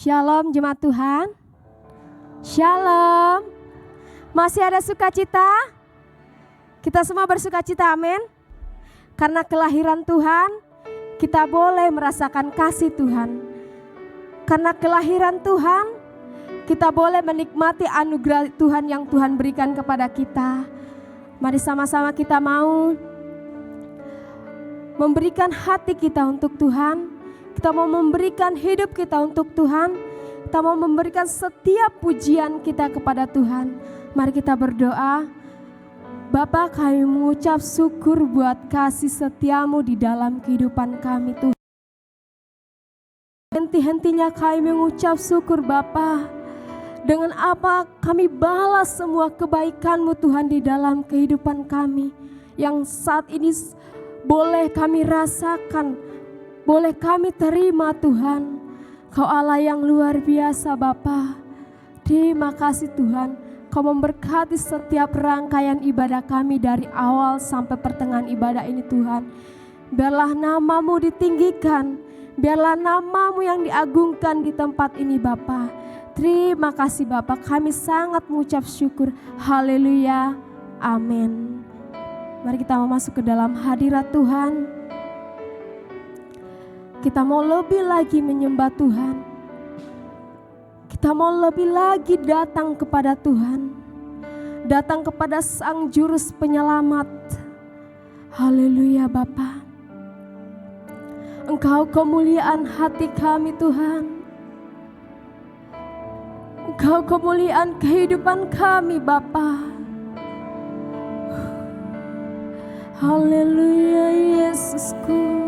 Shalom jemaat Tuhan. Shalom. Masih ada sukacita? Kita semua bersukacita, amin. Karena kelahiran Tuhan, kita boleh merasakan kasih Tuhan. Karena kelahiran Tuhan, kita boleh menikmati anugerah Tuhan yang Tuhan berikan kepada kita. Mari sama-sama kita mau memberikan hati kita untuk Tuhan. Kita mau memberikan hidup kita untuk Tuhan. Kita mau memberikan setiap pujian kita kepada Tuhan. Mari kita berdoa. Bapa, kami mengucap syukur buat kasih setiamu di dalam kehidupan kami Tuhan. Henti-hentinya kami mengucap syukur Bapa. Dengan apa kami balas semua kebaikan-Mu Tuhan di dalam kehidupan kami. Yang saat ini boleh kami rasakan, boleh kami terima Tuhan. Kau Allah yang luar biasa Bapa. Terima kasih Tuhan. Kau memberkati setiap rangkaian ibadah kami dari awal sampai pertengahan ibadah ini Tuhan. Biarlah nama-Mu ditinggikan. Biarlah nama-Mu yang diagungkan di tempat ini Bapa. Terima kasih Bapa. Kami sangat mengucap syukur. Haleluya. Amin. Mari kita mau masuk ke dalam hadirat Tuhan. Kita mau lebih lagi menyembah Tuhan. Kita mau lebih lagi datang kepada Tuhan. Datang kepada Sang Juru Penyelamat. Haleluya Bapa. Engkau kemuliaan hati kami Tuhan. Engkau kemuliaan kehidupan kami Bapa. Haleluya Yesusku.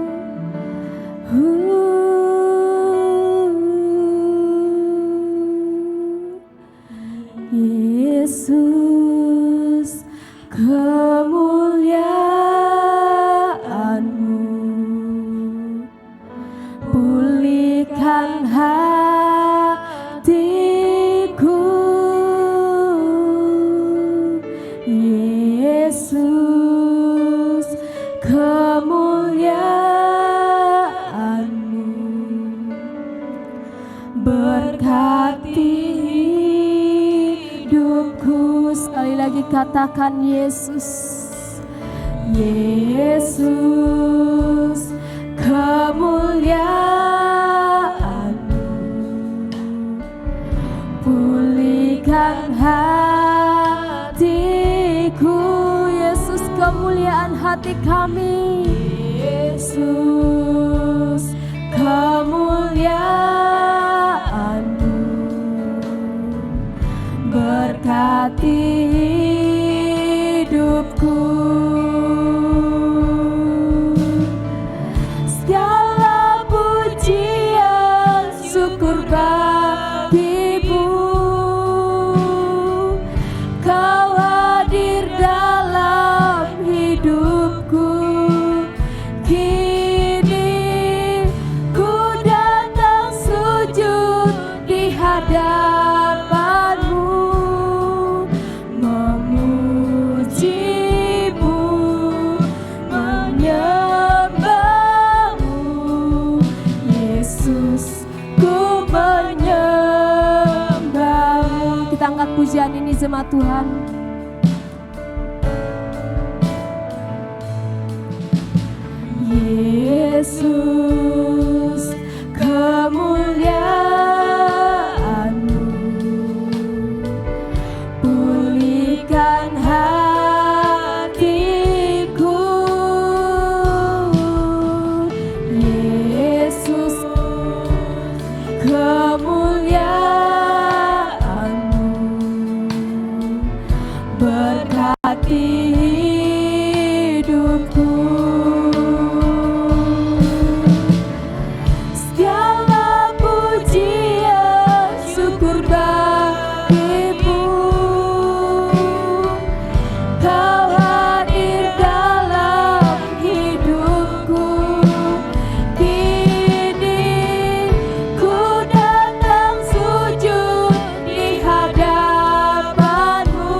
Yesus, kemuliaan-Mu pulihkan hatiku. Yesus, kemuliaan-Mu berkati hidupku. Sekali lagi katakan Yesus. Yesus, kemuliaan-Mu pulihkan hatiku. Yesus, kemuliaan hati kami. Yesus, kemuliaan-Mu berkati hidupku. Segala pujian syukur bagi-Mu. Kau hadir dalam hidupku. Kini ku datang sujud di hadapan-Mu, memuji-Mu, menyembah-Mu. Yesus, ku menyembah-Mu. Kita angkat pujian ini jemaat Tuhan. Yesus, kemuliaan-Mu pulihkan hatiku. Yesus, kemuliaan-Mu berkati hidupku. Segala pujian syukur bagi-Mu. Kau hadir dalam hidupku. Kini ku datang sujud di hadapan-Mu,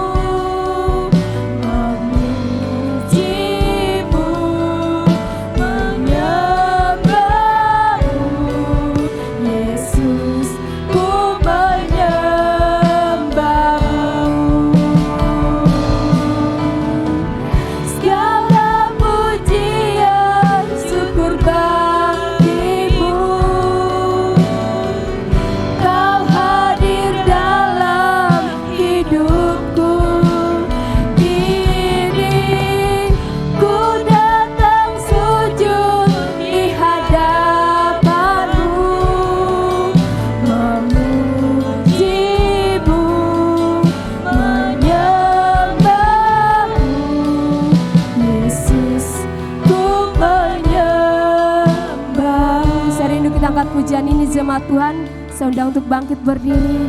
nama Tuhan. Saya undang untuk bangkit berdiri.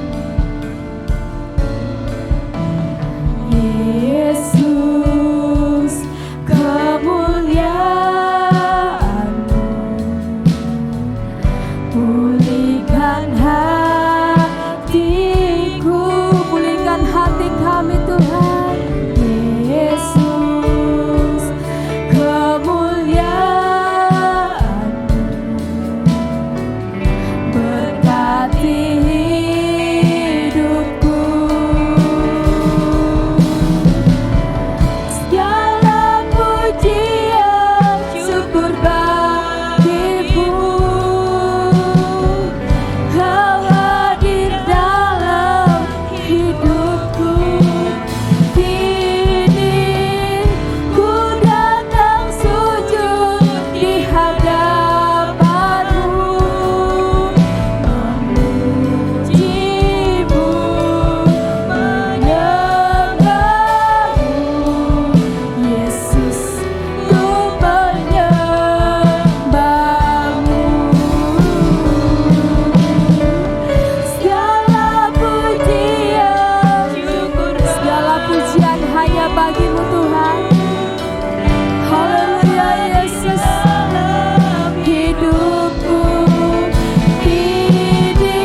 Yesus, kemuliaan-Mu, pulihkan hatiku, pulihkan hati kami Tuhan. Yesus, kemuliaan-Mu, berkati hidupku. Segala pujian syukur bagimu, Kau hadir dalam hidupku. Kini ku datang sujud di hadapan-Mu, memuji-Mu, menyembah-Mu. Yesus, ku menyembah-Mu. Segala pujian hanya bagi-Mu Tuhan. Haleluya Yesus, hidupku. Kini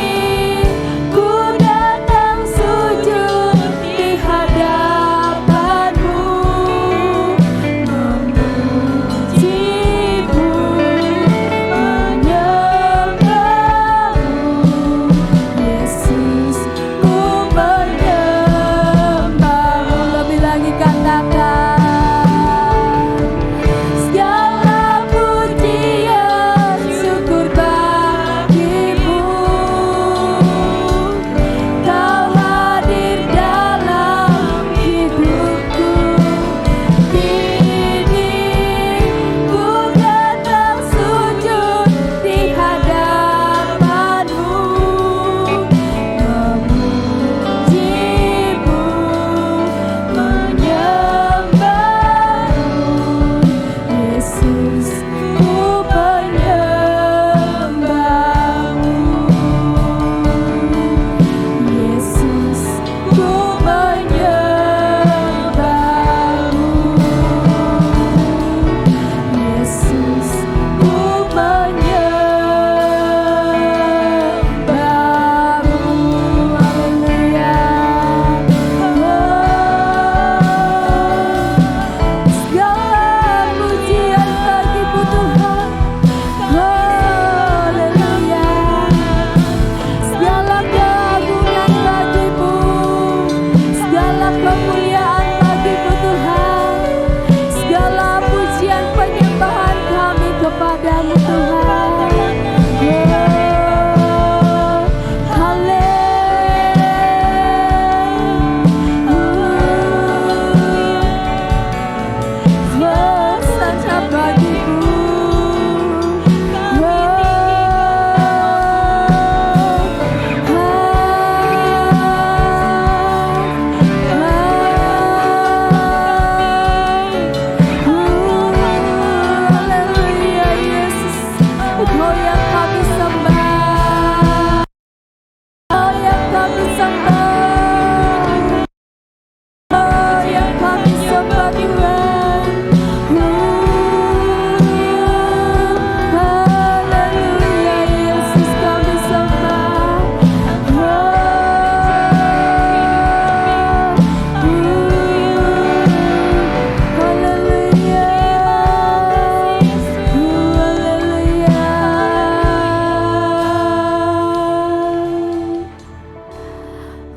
ku datang sujud di hadapan-Mu, memuji-Mu, menyembah-Mu. Yesus, ku menyembah-Mu. Lebih lagi katakan, segala pujian syukur bagimu, Kau hadir dalam hidupku. Kini ku datang sujud di hadapan-Mu, memuji-Mu, menyembah-Mu. Yesus, ku menyembah-Mu. Yesus, ku menyembah-Mu. Yesus, ku menyembah-Mu. Haleluya. Segala pujian bagi-Mu Tuhan. Haleluya. Segala keagungan bagi-Mu, segala kemuliaan bagi-Mu Tuhan. Segala pujian penyembahan kami kepada-Mu Tuhan. Saja bagi-Mu. Haleluya Yesus, Engkau yang kami sembah, Engkau yang kami sembah, Engkau yang kami sembah Tuhan. Haleluya Yesus, kami sembah. Haleluya.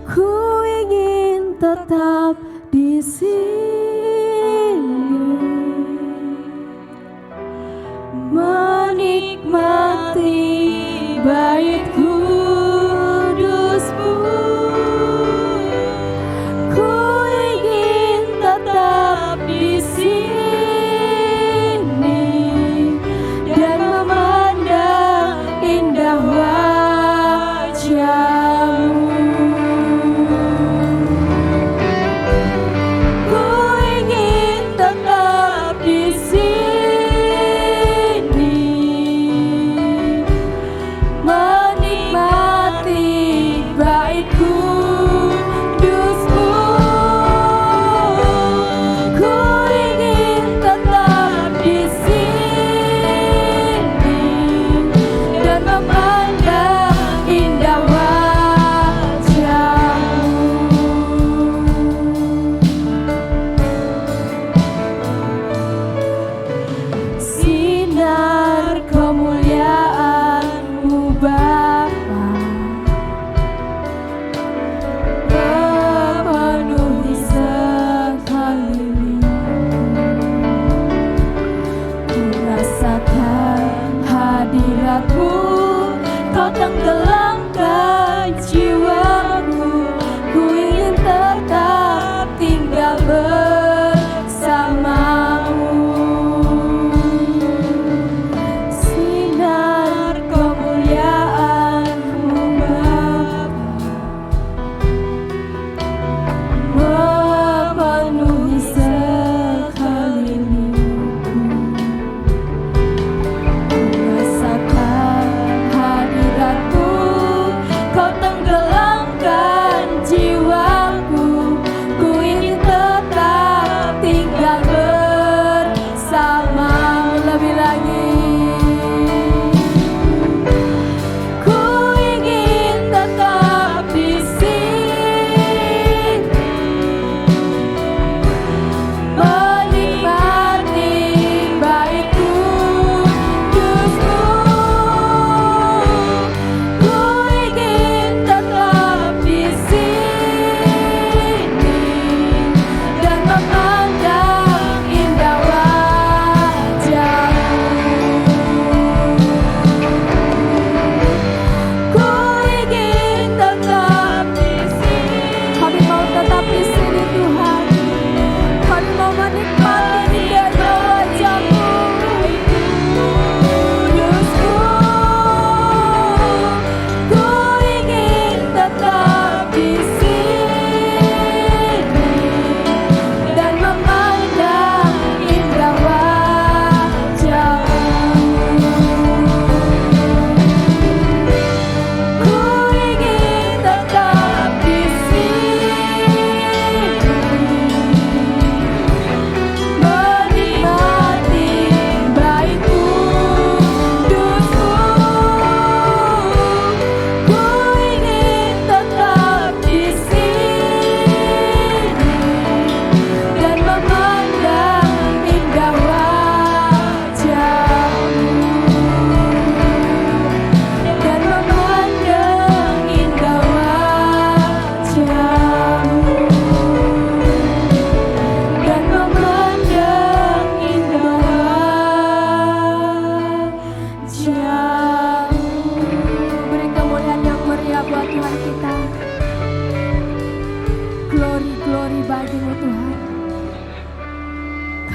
Ku ingin tetap di sini, menikmati bait kudus-Mu. Ku ingin tetap di sini dan memandang indah wajah-Mu. Ku ingin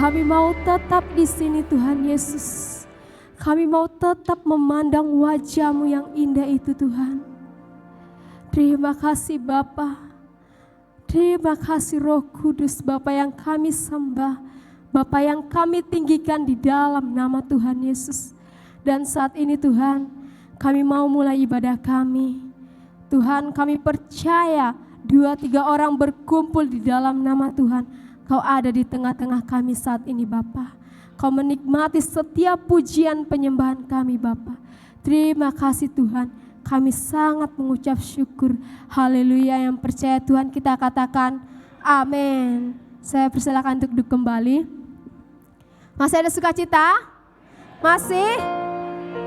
Kami mau tetap di sini Tuhan Yesus. Kami mau tetap memandang wajah-Mu yang indah itu Tuhan. Terima kasih Bapa. Terima kasih Roh Kudus Bapa yang kami sembah. Bapa yang kami tinggikan di dalam nama Tuhan Yesus. Dan saat ini Tuhan, kami mau mulai ibadah kami. Tuhan, kami percaya 2-3 orang berkumpul di dalam nama Tuhan. Kau ada di tengah-tengah kami saat ini Bapa. Kau menikmati setiap pujian penyembahan kami Bapa. Terima kasih Tuhan. Kami sangat mengucap syukur. Haleluya. Yang percaya Tuhan kita katakan amin. Saya persilakan untuk duduk kembali. Masih ada sukacita? Masih?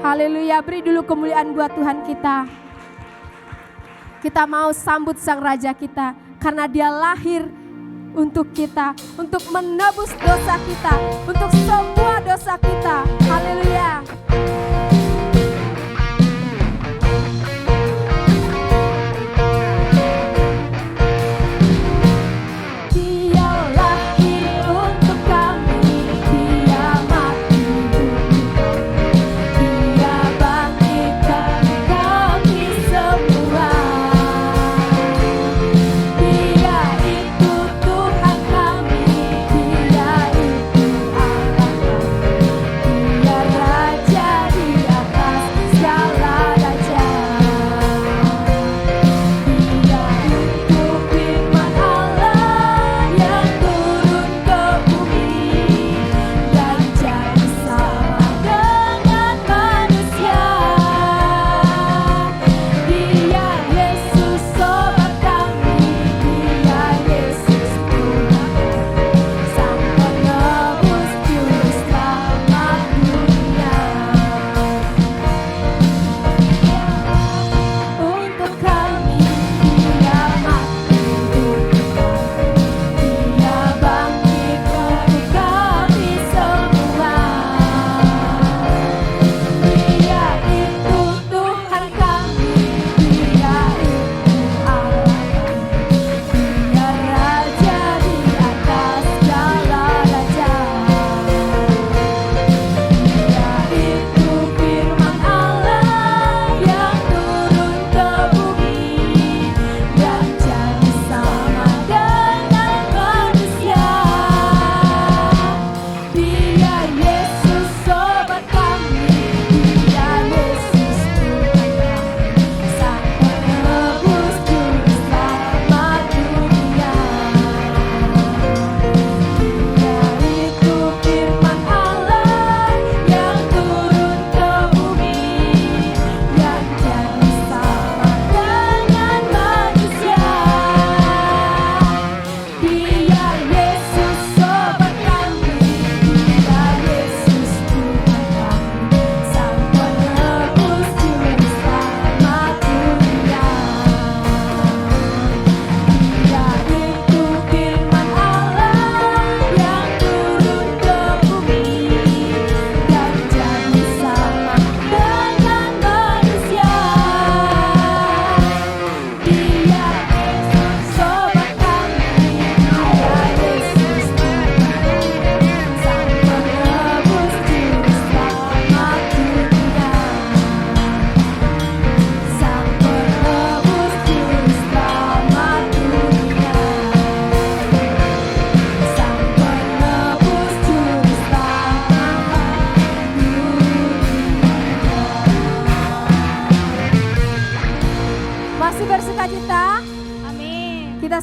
Haleluya. Beri dulu kemuliaan buat Tuhan kita. Kita mau sambut Sang Raja kita. Karena Dia lahir untuk kita, untuk menebus dosa kita, untuk semua dosa kita. Haleluya.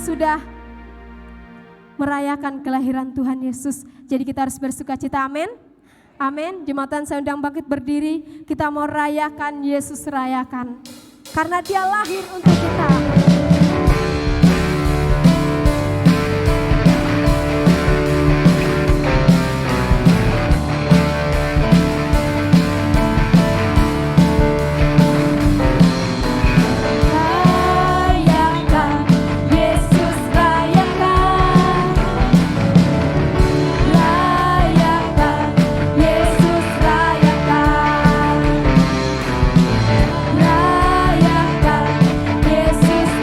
Sudah merayakan kelahiran Tuhan Yesus. Jadi kita harus bersukacita, amin. Amin. Jemaatan saya undang bangkit berdiri. Kita mau rayakan Yesus, rayakan. Karena Dia lahir untuk kita. Yesus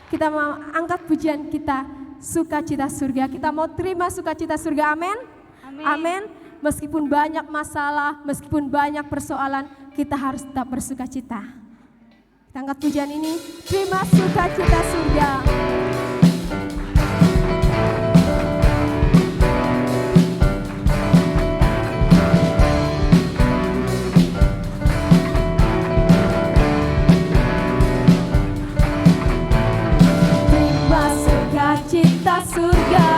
Kita mau angkat pujian kita, sukacita surga. Kita mau terima sukacita surga, amin? Amin. Meskipun banyak masalah, meskipun banyak persoalan, kita harus tetap bersukacita. Kita angkat pujian ini, terima sukacita surga. Cita surga,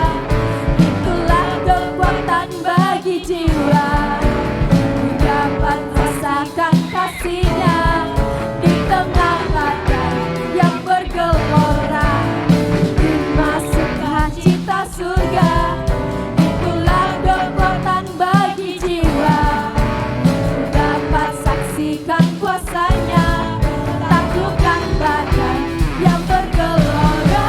itulah kekuatan bagi jiwa. Ku dapat rasakan kasih-Nya di tengah badai yang bergelora. Terima sukacita surga, itulah kekuatan bagi jiwa. Ku dapat saksikan kuasa-Nya, taklukkan badai yang bergelora.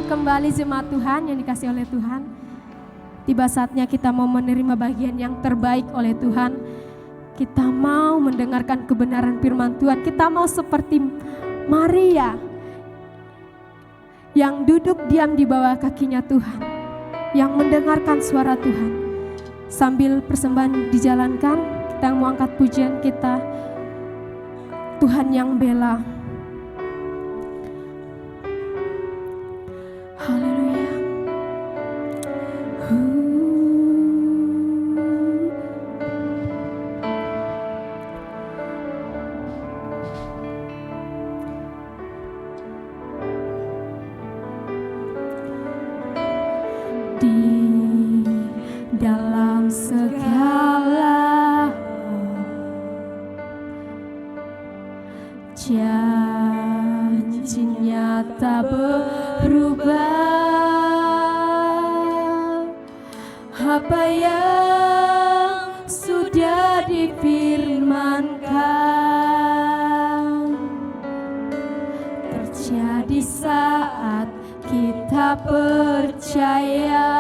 Kembali jemaat Tuhan yang dikasih oleh Tuhan, tiba saatnya kita mau menerima bagian yang terbaik oleh Tuhan. Kita mau mendengarkan kebenaran firman Tuhan. Kita mau seperti Maria yang duduk diam di bawah kakinya Tuhan, yang mendengarkan suara Tuhan. Sambil persembahan dijalankan, kita mau angkat pujian kita, Tuhan yang bela. Haleluya. Di dalam segala janji-Nya tak berubah. Apa yang sudah difirmankan terjadi saat kita percaya.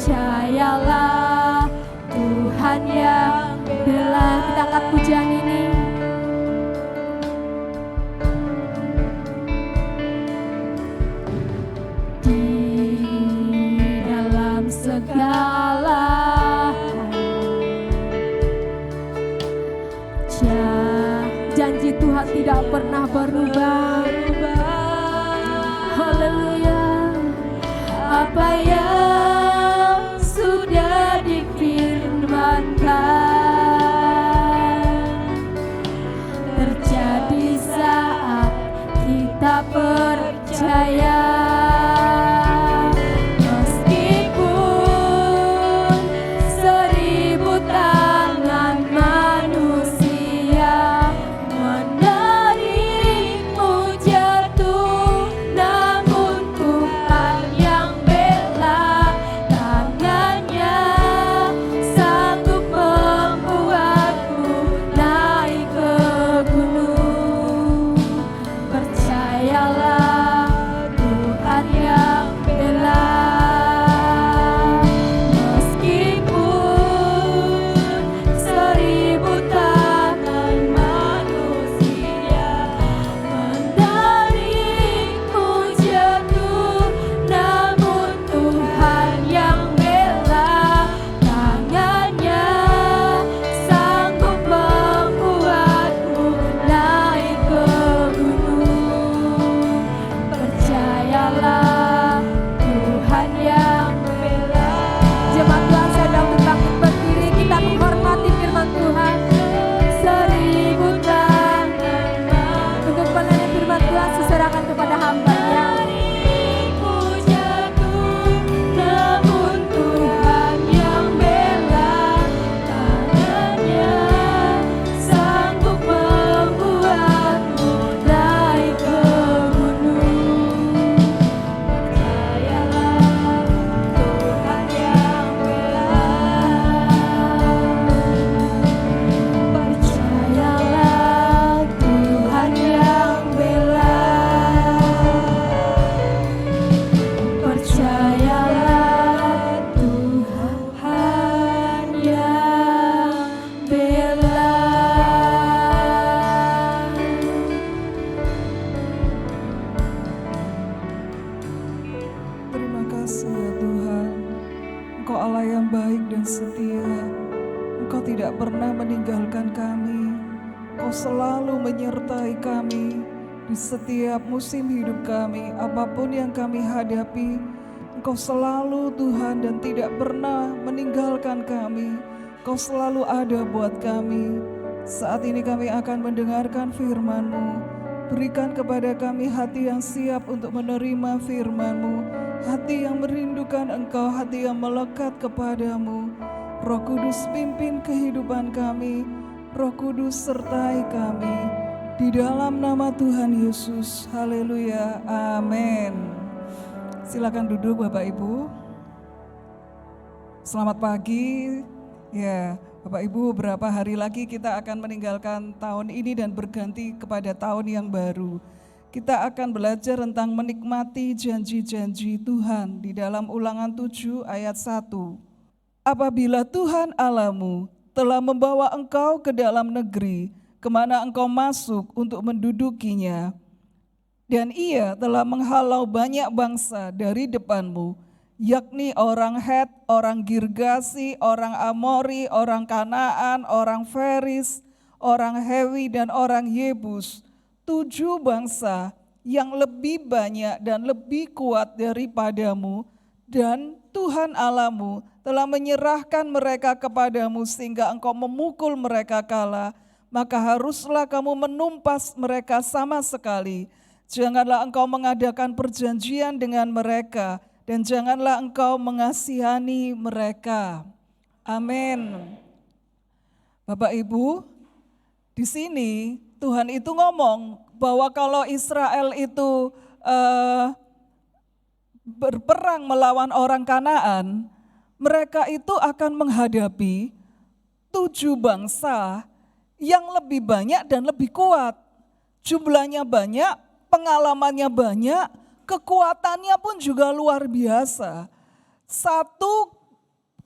Percayalah Tuhan yang bela. Kita angkat pujian ini. Di dalam segala janji Tuhan tidak pernah berubah. Haleluya. Apa yang sudah difirmankan terjadi saat kita percaya. Meskipun seribu tangan manusia menarikmu jatuh, namun Tuhan yang bela. Tangannya sanggup membuatmu naik ke gunung. Percayalah Tuhan yang bela. Meskipun seribu tangan manusia menarikmu jatuh, namun Tuhan yang bela. Tangannya sanggup membuatmu naik ke gunung. Percayalah Tuhan yang bela. Jemaat Tuhan sedang berbangkit berdiri, kita menghormati firman Tuhan. Seribu tangan untuk penanya firman Tuhan, seserahkan kepada hamba-Nya. Namun Tuhan yang bela. Tangannya sanggup membuatmu naik ke gunung. Percayalah Tuhan yang bela. Percayalah Tuhan yang bela. Percayalah Tuhan yang bela. Terima kasih ya Tuhan, Engkau Allah yang baik dan setia. Engkau tidak pernah meninggalkan kami. Engkau selalu menyertai kami di setiap musim hidup kami. Apapun yang kami hadapi, Engkau selalu Tuhan dan tidak pernah meninggalkan kami. Engkau selalu ada buat kami. Saat ini kami akan mendengarkan firman-Mu. Berikan kepada kami hati yang siap untuk menerima firman-Mu, hati yang merindukan Engkau, hati yang melekat kepadamu. Roh Kudus pimpin kehidupan kami, Roh Kudus sertai kami. Di dalam nama Tuhan Yesus, haleluya, amin. Silakan duduk Bapak Ibu. Selamat pagi. Ya, Bapak Ibu, beberapa hari lagi kita akan meninggalkan tahun ini dan berganti kepada tahun yang baru. Kita akan belajar tentang menikmati janji-janji Tuhan di dalam Ulangan 7 ayat 1. Apabila Tuhan Allahmu telah membawa engkau ke dalam negeri kemana engkau masuk untuk mendudukinya, dan Ia telah menghalau banyak bangsa dari depanmu, yakni orang Het, orang Girgasi, orang Amori, orang Kanaan, orang Feris, orang Hewi, dan orang Yebus, 7 bangsa yang lebih banyak dan lebih kuat daripadamu, dan Tuhan Allahmu telah menyerahkan mereka kepadamu sehingga engkau memukul mereka kalah, maka haruslah kamu menumpas mereka sama sekali. Janganlah engkau mengadakan perjanjian dengan mereka, dan janganlah engkau mengasihani mereka. Amin. Bapak Ibu, di sini Tuhan itu ngomong bahwa kalau Israel itu berperang melawan orang Kanaan, mereka itu akan menghadapi 7 bangsa yang lebih banyak dan lebih kuat. Jumlahnya banyak, pengalamannya banyak, kekuatannya pun juga luar biasa. Satu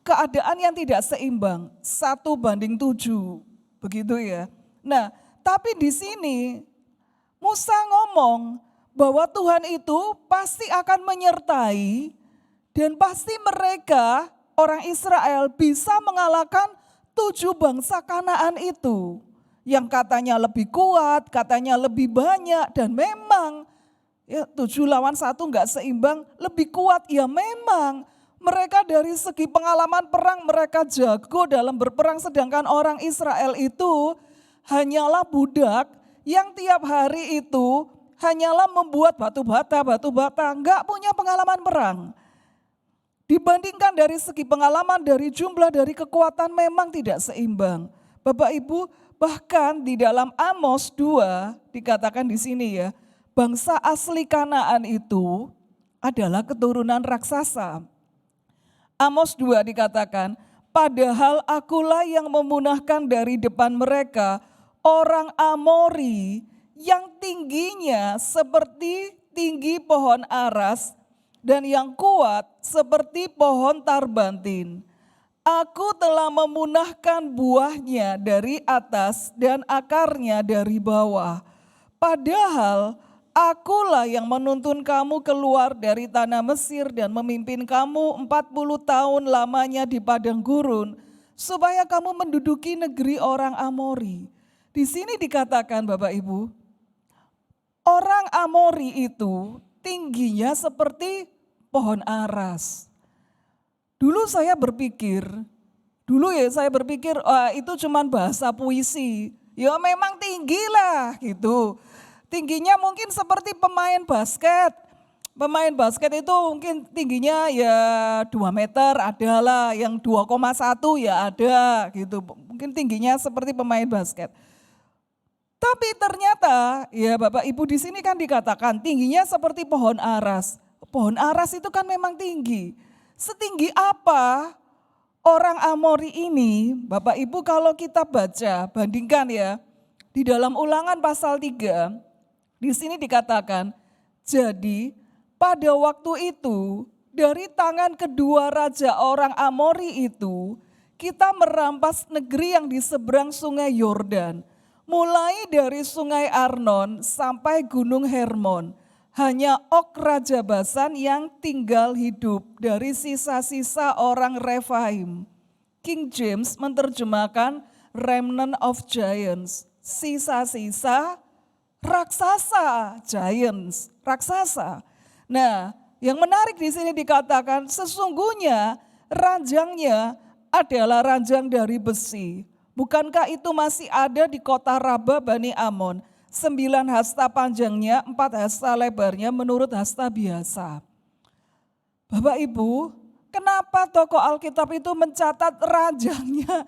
keadaan yang tidak seimbang, 1:7, begitu ya. Nah, tapi di sini Musa ngomong bahwa Tuhan itu pasti akan menyertai dan pasti mereka orang Israel bisa mengalahkan 7 bangsa Kanaan itu. Yang katanya lebih kuat, katanya lebih banyak, dan memang ya 7 lawan 1 enggak seimbang, lebih kuat ya memang. Mereka dari segi pengalaman perang mereka jago dalam berperang, sedangkan orang Israel itu hanyalah budak yang tiap hari itu hanyalah membuat batu bata, enggak punya pengalaman perang. Dibandingkan dari segi pengalaman, dari jumlah, dari kekuatan memang tidak seimbang. Bapak Ibu, bahkan di dalam Amos 2 dikatakan di sini ya, bangsa asli Kanaan itu adalah keturunan raksasa. Amos 2 dikatakan, padahal akulah yang memunahkan dari depan mereka orang Amori yang tingginya seperti tinggi pohon aras dan yang kuat seperti pohon tarbantin. Aku telah memunahkan buahnya dari atas dan akarnya dari bawah. Padahal akulah yang menuntun kamu keluar dari tanah Mesir dan memimpin kamu 40 tahun lamanya di padang gurun, supaya kamu menduduki negeri orang Amori. Di sini dikatakan Bapak Ibu, orang Amori itu tingginya seperti pohon aras. Dulu saya berpikir itu cuma bahasa puisi. Ya memang tinggi lah gitu. Tingginya mungkin seperti pemain basket. Pemain basket itu mungkin tingginya ya 2 meter adalah, yang 2,1 ya ada gitu. Mungkin tingginya seperti pemain basket. Tapi ternyata ya Bapak Ibu di sini kan dikatakan tingginya seperti pohon aras. Pohon aras itu kan memang tinggi. Setinggi apa orang Amori ini? Bapak Ibu kalau kita baca, bandingkan ya. Di dalam Ulangan pasal 3, di sini dikatakan, jadi pada waktu itu dari tangan kedua raja orang Amori itu, kita merampas negeri yang di seberang sungai Yordan. Mulai dari sungai Arnon sampai gunung Hermon. Hanya Og Raja Basan yang tinggal hidup dari sisa-sisa orang Rephaim. King James menerjemahkan remnant of giants, sisa-sisa raksasa, giants, raksasa. Nah, yang menarik di sini dikatakan sesungguhnya ranjangnya adalah ranjang dari besi. Bukankah itu masih ada di kota Raba Bani Amon? 9 hasta panjangnya, 4 hasta lebarnya menurut hasta biasa. Bapak Ibu, kenapa tokoh Alkitab itu mencatat ranjangnya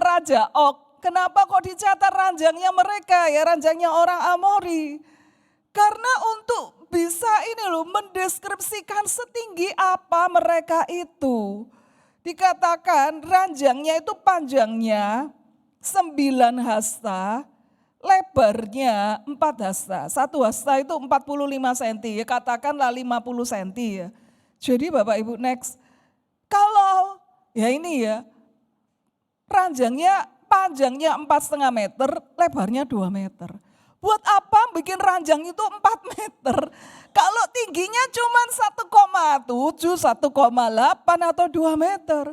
Raja Og? Kenapa kok dicatat ranjangnya mereka ya, ranjangnya orang Amori? Karena untuk bisa mendeskripsikan setinggi apa mereka itu. Dikatakan ranjangnya itu panjangnya 9 hasta, lebarnya 4 hasta. 1 hasta itu 45 cm, ya katakanlah 50 cm ya. Jadi Bapak Ibu next, kalau ya ini ya, ranjangnya panjangnya 4,5 meter, lebarnya 2 meter. Buat apa bikin ranjang itu 4 meter? Kalau tingginya cuma 1,7, 1,8 atau 2 meter.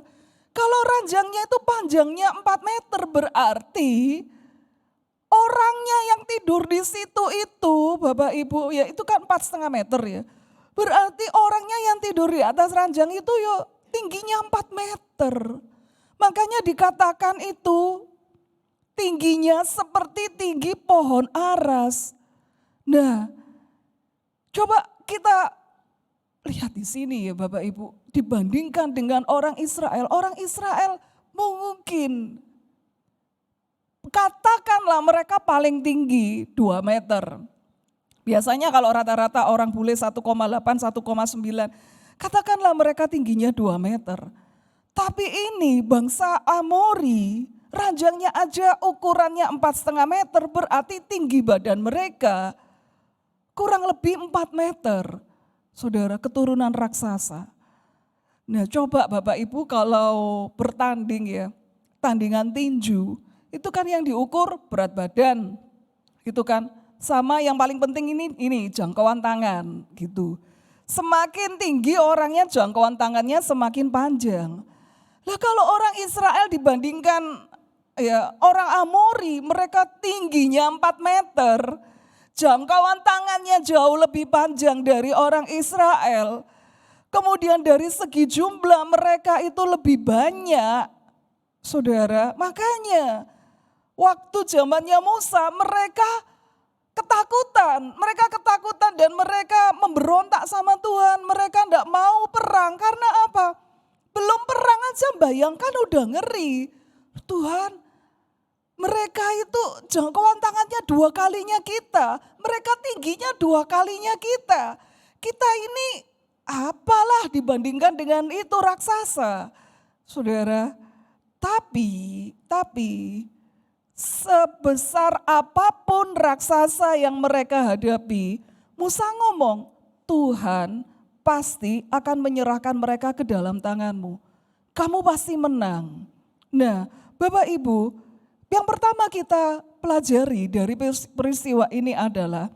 Kalau ranjangnya itu panjangnya 4 meter berarti orangnya yang tidur di situ itu Bapak Ibu ya itu kan 4,5 meter ya. Berarti orangnya yang tidur di atas ranjang itu ya tingginya 4 meter. Makanya dikatakan itu tingginya seperti tinggi pohon aras. Nah, coba kita lihat di sini ya Bapak Ibu, dibandingkan dengan orang Israel mungkin katakanlah mereka paling tinggi 2 meter. Biasanya kalau rata-rata orang bule 1,8, 1,9, katakanlah mereka tingginya 2 meter. Tapi ini bangsa Amori, ranjangnya aja ukurannya 4,5 meter, berarti tinggi badan mereka kurang lebih 4 meter. Saudara, keturunan raksasa. Nah coba Bapak Ibu kalau bertanding ya, tandingan tinju, itu kan yang diukur berat badan, gitu kan. Sama yang paling penting ini jangkauan tangan gitu. Semakin tinggi orangnya jangkauan tangannya semakin panjang. Lah kalau orang Israel dibandingkan ya orang Amori, mereka tingginya 4 meter, jangkauan tangannya jauh lebih panjang dari orang Israel. Kemudian dari segi jumlah mereka itu lebih banyak, saudara. Makanya waktu zamannya Musa mereka ketakutan dan mereka memberontak sama Tuhan. Mereka tidak mau perang karena apa? Belum perang aja bayangkan udah ngeri. Tuhan, mereka itu jangkauan tangannya 2 kalinya kita. Mereka tingginya 2 kalinya kita. Kita ini apalah dibandingkan dengan itu raksasa. Saudara, tapi sebesar apapun raksasa yang mereka hadapi, Musa ngomong, Tuhan pasti akan menyerahkan mereka ke dalam tanganmu. Kamu pasti menang. Nah, Bapak Ibu, yang pertama kita pelajari dari peristiwa ini adalah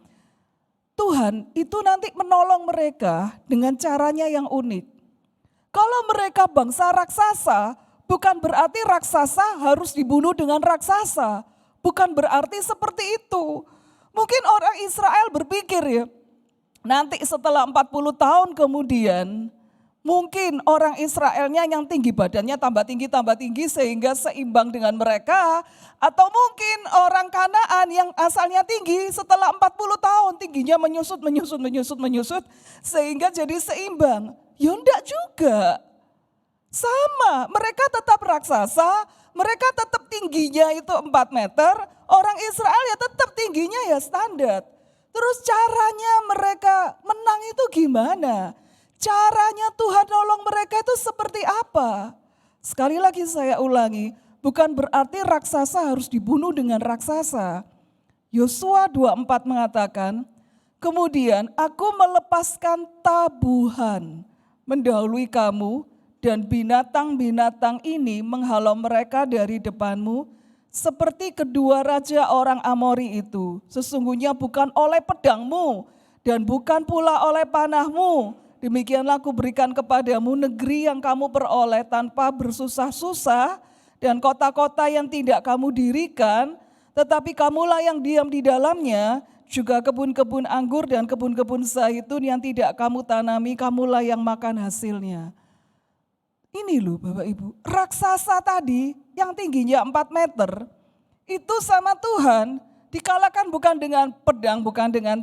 Tuhan itu nanti menolong mereka dengan caranya yang unik. Kalau mereka bangsa raksasa, bukan berarti raksasa harus dibunuh dengan raksasa. Bukan berarti seperti itu. Mungkin orang Israel berpikir ya, nanti setelah 40 tahun kemudian, mungkin orang Israelnya yang tinggi badannya tambah tinggi sehingga seimbang dengan mereka. Atau mungkin orang Kanaan yang asalnya tinggi setelah 40 tahun tingginya menyusut sehingga jadi seimbang. Ya enggak juga. Sama, mereka tetap raksasa, mereka tetap tingginya itu 4 meter, orang Israel ya tetap tingginya ya standar. Terus caranya mereka menang itu gimana? Caranya Tuhan nolong mereka itu seperti apa? Sekali lagi saya ulangi, bukan berarti raksasa harus dibunuh dengan raksasa. Yosua 2:4 mengatakan, kemudian aku melepaskan tabuhan mendahului kamu, dan binatang-binatang ini menghalau mereka dari depanmu, seperti kedua raja orang Amori itu. Sesungguhnya bukan oleh pedangmu dan bukan pula oleh panahmu. Demikianlah aku berikan kepadamu negeri yang kamu peroleh tanpa bersusah-susah dan kota-kota yang tidak kamu dirikan, tetapi kamulah yang diam di dalamnya, juga kebun-kebun anggur dan kebun-kebun zaitun yang tidak kamu tanami, kamulah yang makan hasilnya. Ini loh Bapak Ibu, raksasa tadi yang tingginya 4 meter, itu sama Tuhan dikalahkan bukan dengan pedang, bukan dengan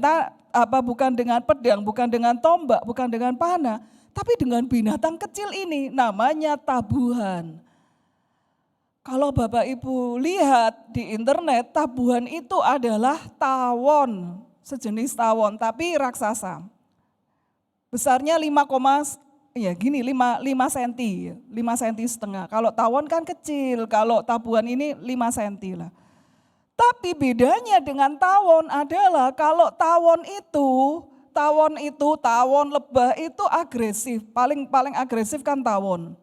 pedang, bukan dengan tombak, bukan dengan panah, tapi dengan binatang kecil ini namanya tabuhan. Kalau Bapak Ibu lihat di internet, tabuhan itu adalah tawon, sejenis tawon tapi raksasa. Besarnya 5 cm, 5 cm setengah. Kalau tawon kan kecil, kalau tabuhan ini 5 cm lah. Tapi bedanya dengan tawon adalah kalau tawon lebah itu agresif, paling agresif kan tawon.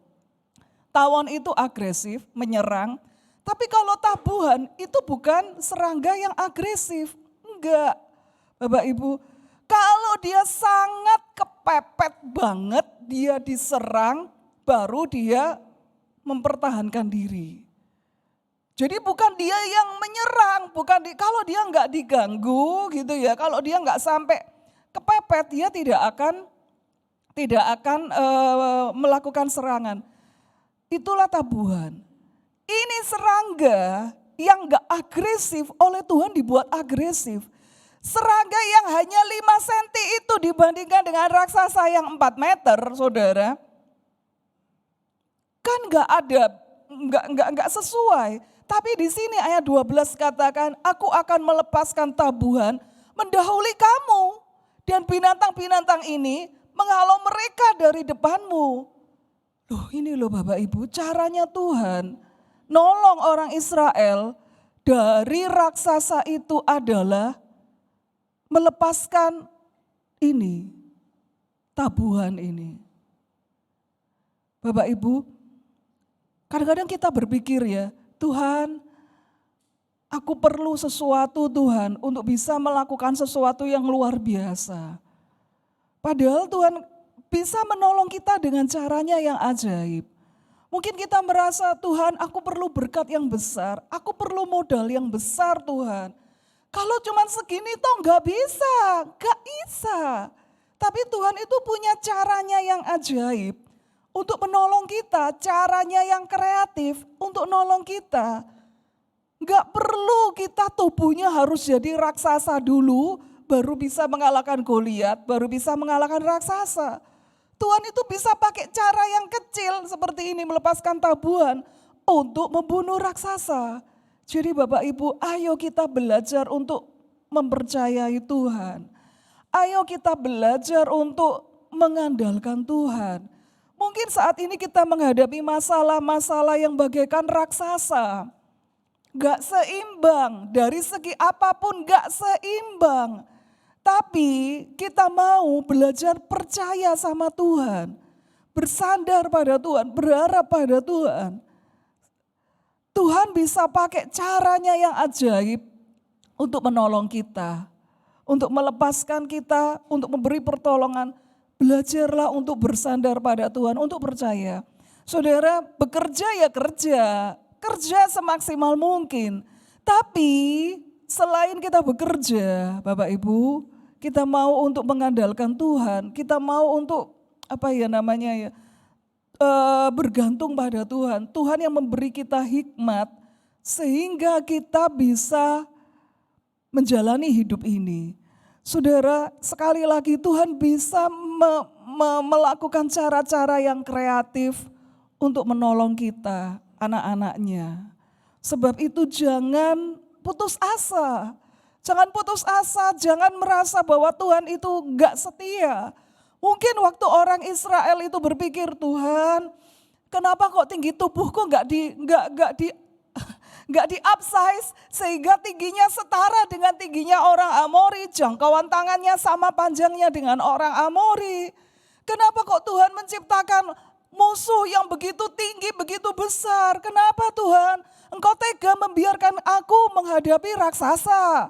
Tawon itu agresif, menyerang. Tapi kalau tabuhan itu bukan serangga yang agresif, enggak. Bapak Ibu, kalau dia sangat kepepet banget, dia diserang, baru dia mempertahankan diri. Jadi bukan dia yang menyerang, kalau dia nggak diganggu gitu ya, kalau dia nggak sampai kepepet, dia tidak akan melakukan serangan. Itulah tabuhan. Ini serangga yang nggak agresif, oleh Tuhan dibuat agresif. Serangga yang hanya 5 cm itu dibandingkan dengan raksasa yang 4 meter, saudara, kan nggak sesuai. Tapi di sini ayat 12 katakan, aku akan melepaskan tabuhan mendahului kamu, dan binatang-binatang ini menghalau mereka dari depanmu. Loh ini loh Bapak Ibu, caranya Tuhan nolong orang Israel dari raksasa itu adalah melepaskan ini, tabuhan ini. Bapak Ibu, kadang-kadang kita berpikir ya, Tuhan, aku perlu sesuatu Tuhan untuk bisa melakukan sesuatu yang luar biasa. Padahal Tuhan bisa menolong kita dengan caranya yang ajaib. Mungkin kita merasa, Tuhan, aku perlu berkat yang besar, aku perlu modal yang besar Tuhan. Kalau cuma segini toh nggak bisa. Tapi Tuhan itu punya caranya yang ajaib untuk menolong kita, caranya yang kreatif untuk nolong kita. Nggak perlu kita tubuhnya harus jadi raksasa dulu, baru bisa mengalahkan Goliat, baru bisa mengalahkan raksasa. Tuhan itu bisa pakai cara yang kecil seperti ini, melepaskan tabuhan untuk membunuh raksasa. Jadi Bapak Ibu, ayo kita belajar untuk mempercayai Tuhan. Ayo kita belajar untuk mengandalkan Tuhan. Mungkin saat ini kita menghadapi masalah-masalah yang bagaikan raksasa. Gak seimbang, dari segi apapun gak seimbang. Tapi kita mau belajar percaya sama Tuhan. Bersandar pada Tuhan, berharap pada Tuhan. Tuhan bisa pakai caranya yang ajaib untuk menolong kita. Untuk melepaskan kita, untuk memberi pertolongan. Belajarlah untuk bersandar pada Tuhan, untuk percaya. Saudara, bekerja ya kerja semaksimal mungkin. Tapi selain kita bekerja, Bapak Ibu, kita mau untuk mengandalkan Tuhan, kita mau untuk bergantung pada Tuhan. Tuhan yang memberi kita hikmat sehingga kita bisa menjalani hidup ini. Saudara, sekali lagi Tuhan bisa melakukan cara-cara yang kreatif untuk menolong kita, anak-anaknya. Sebab itu jangan putus asa. Jangan putus asa, jangan merasa bahwa Tuhan itu gak setia. Mungkin waktu orang Israel itu berpikir, Tuhan, kenapa kok tinggi tubuhku gak di upsize sehingga tingginya setara dengan tingginya orang Amori, jangkauan tangannya sama panjangnya dengan orang Amori. Kenapa kok Tuhan menciptakan musuh yang begitu tinggi, begitu besar? Kenapa Tuhan Engkau tega membiarkan aku menghadapi raksasa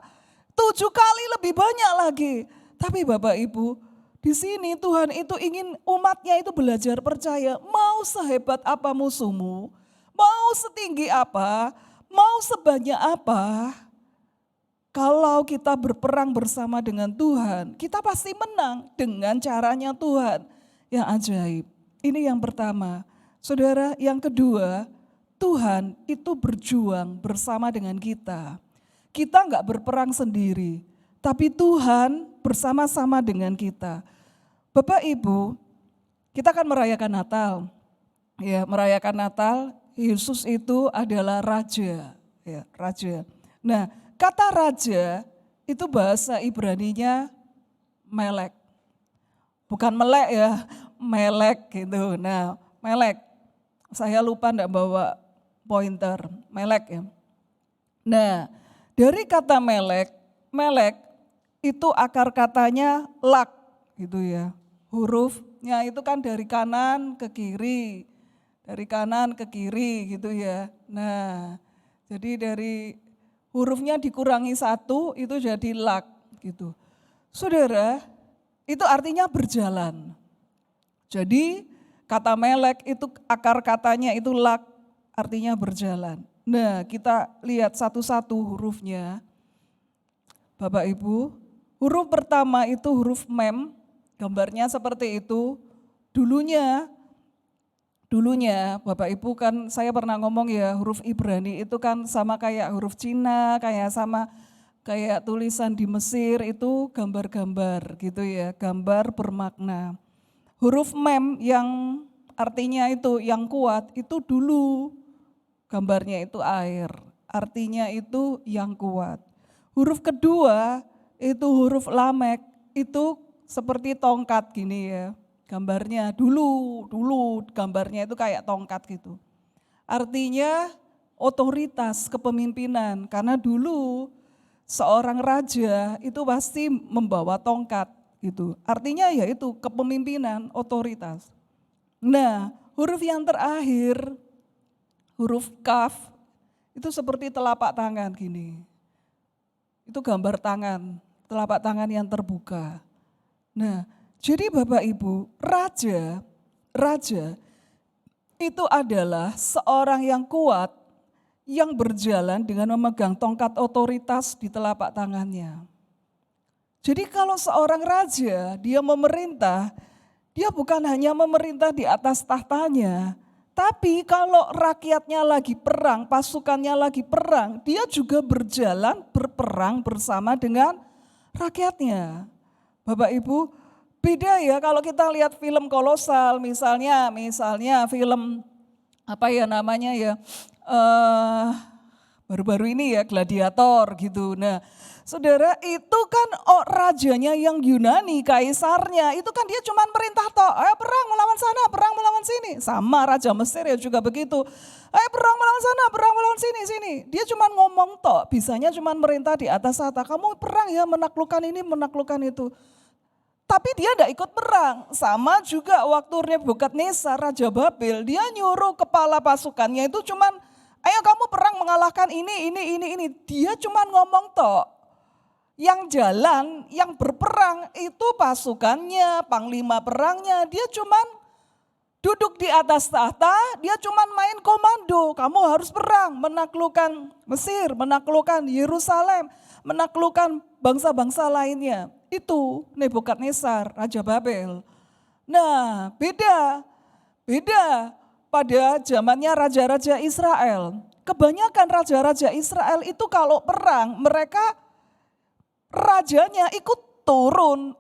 7 kali lebih banyak lagi? Tapi Bapak Ibu, di sini Tuhan itu ingin umatnya itu belajar percaya, mau sehebat apa musuhmu, mau setinggi apa, mau sebanyak apa, kalau kita berperang bersama dengan Tuhan, kita pasti menang dengan caranya Tuhan yang ajaib. Ini yang pertama. Saudara, yang kedua, Tuhan itu berjuang bersama dengan kita. Kita enggak berperang sendiri, tapi Tuhan bersama-sama dengan kita. Bapak Ibu, kita akan merayakan Natal. Ya, merayakan Natal, Yesus itu adalah raja, ya, raja. Nah, kata raja itu bahasa Ibraninya melek. Bukan melek ya, melek gitu. Nah, melek. Saya lupa enggak bawa pointer, melek ya. Nah, dari kata melek itu akar katanya lak gitu ya. Hurufnya itu kan dari kanan ke kiri. Dari kanan ke kiri gitu ya. Nah, jadi dari hurufnya dikurangi 1 itu jadi lak gitu. Saudara, itu artinya berjalan. Jadi kata melek itu akar katanya itu lak, artinya berjalan. Nah, kita lihat satu-satu hurufnya. Bapak Ibu, huruf pertama itu huruf mem, gambarnya seperti itu. Dulunya Bapak Ibu kan saya pernah ngomong ya, huruf Ibrani itu kan sama kayak huruf Cina, kayak tulisan di Mesir itu gambar-gambar gitu ya, gambar bermakna. Huruf mem yang artinya itu yang kuat itu dulu gambarnya itu air, artinya itu yang kuat. Huruf kedua itu huruf lamek, itu seperti tongkat gini ya. Gambarnya dulu gambarnya itu kayak tongkat gitu. Artinya otoritas kepemimpinan, karena dulu seorang raja itu pasti membawa tongkat gitu. Artinya ya itu kepemimpinan, otoritas. Nah, huruf yang terakhir, huruf kaf, itu seperti telapak tangan gini. Itu gambar tangan, telapak tangan yang terbuka. Nah, jadi Bapak Ibu, raja itu adalah seorang yang kuat, yang berjalan dengan memegang tongkat otoritas di telapak tangannya. Jadi kalau seorang raja, dia memerintah, dia bukan hanya memerintah di atas tahtanya, tapi kalau rakyatnya lagi perang, pasukannya lagi perang, dia juga berjalan berperang bersama dengan rakyatnya. Bapak Ibu, beda ya kalau kita lihat film kolosal, misalnya film apa ya namanya ya, baru-baru ini ya Gladiator gitu. Nah, saudara, itu kan rajanya yang Yunani, kaisarnya, itu kan dia cuma perintah toh, ayo perang melawan sana, perang melawan sini. Sama Raja Mesir ya juga begitu, ayo perang melawan sana, perang melawan sini. Dia cuma ngomong toh, bisanya cuma merintah di atas tahta, kamu perang ya, menaklukkan ini, menaklukkan itu. Tapi dia tidak ikut perang. Sama juga waktu Nebukadnezar, Raja Babel, dia nyuruh kepala pasukannya itu cuman, ayo kamu perang mengalahkan ini. Dia cuma ngomong toh. Yang jalan, yang berperang itu pasukannya, panglima perangnya. Dia cuman duduk di atas tahta, dia cuman main komando. Kamu harus perang, menaklukkan Mesir, menaklukkan Yerusalem, menaklukkan bangsa-bangsa lainnya. Itu Nebukadnezar, Raja Babel. Nah, beda pada zamannya raja-raja Israel. Kebanyakan raja-raja Israel itu kalau perang, mereka rajanya ikut turun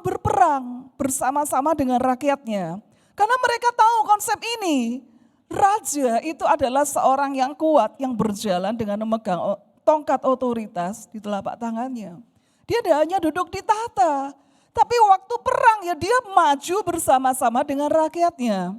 berperang bersama-sama dengan rakyatnya. Karena mereka tahu konsep ini, raja itu adalah seorang yang kuat, yang berjalan dengan memegang tongkat otoritas di telapak tangannya. Dia tidak hanya duduk di tahta, tapi waktu perang ya dia maju bersama-sama dengan rakyatnya.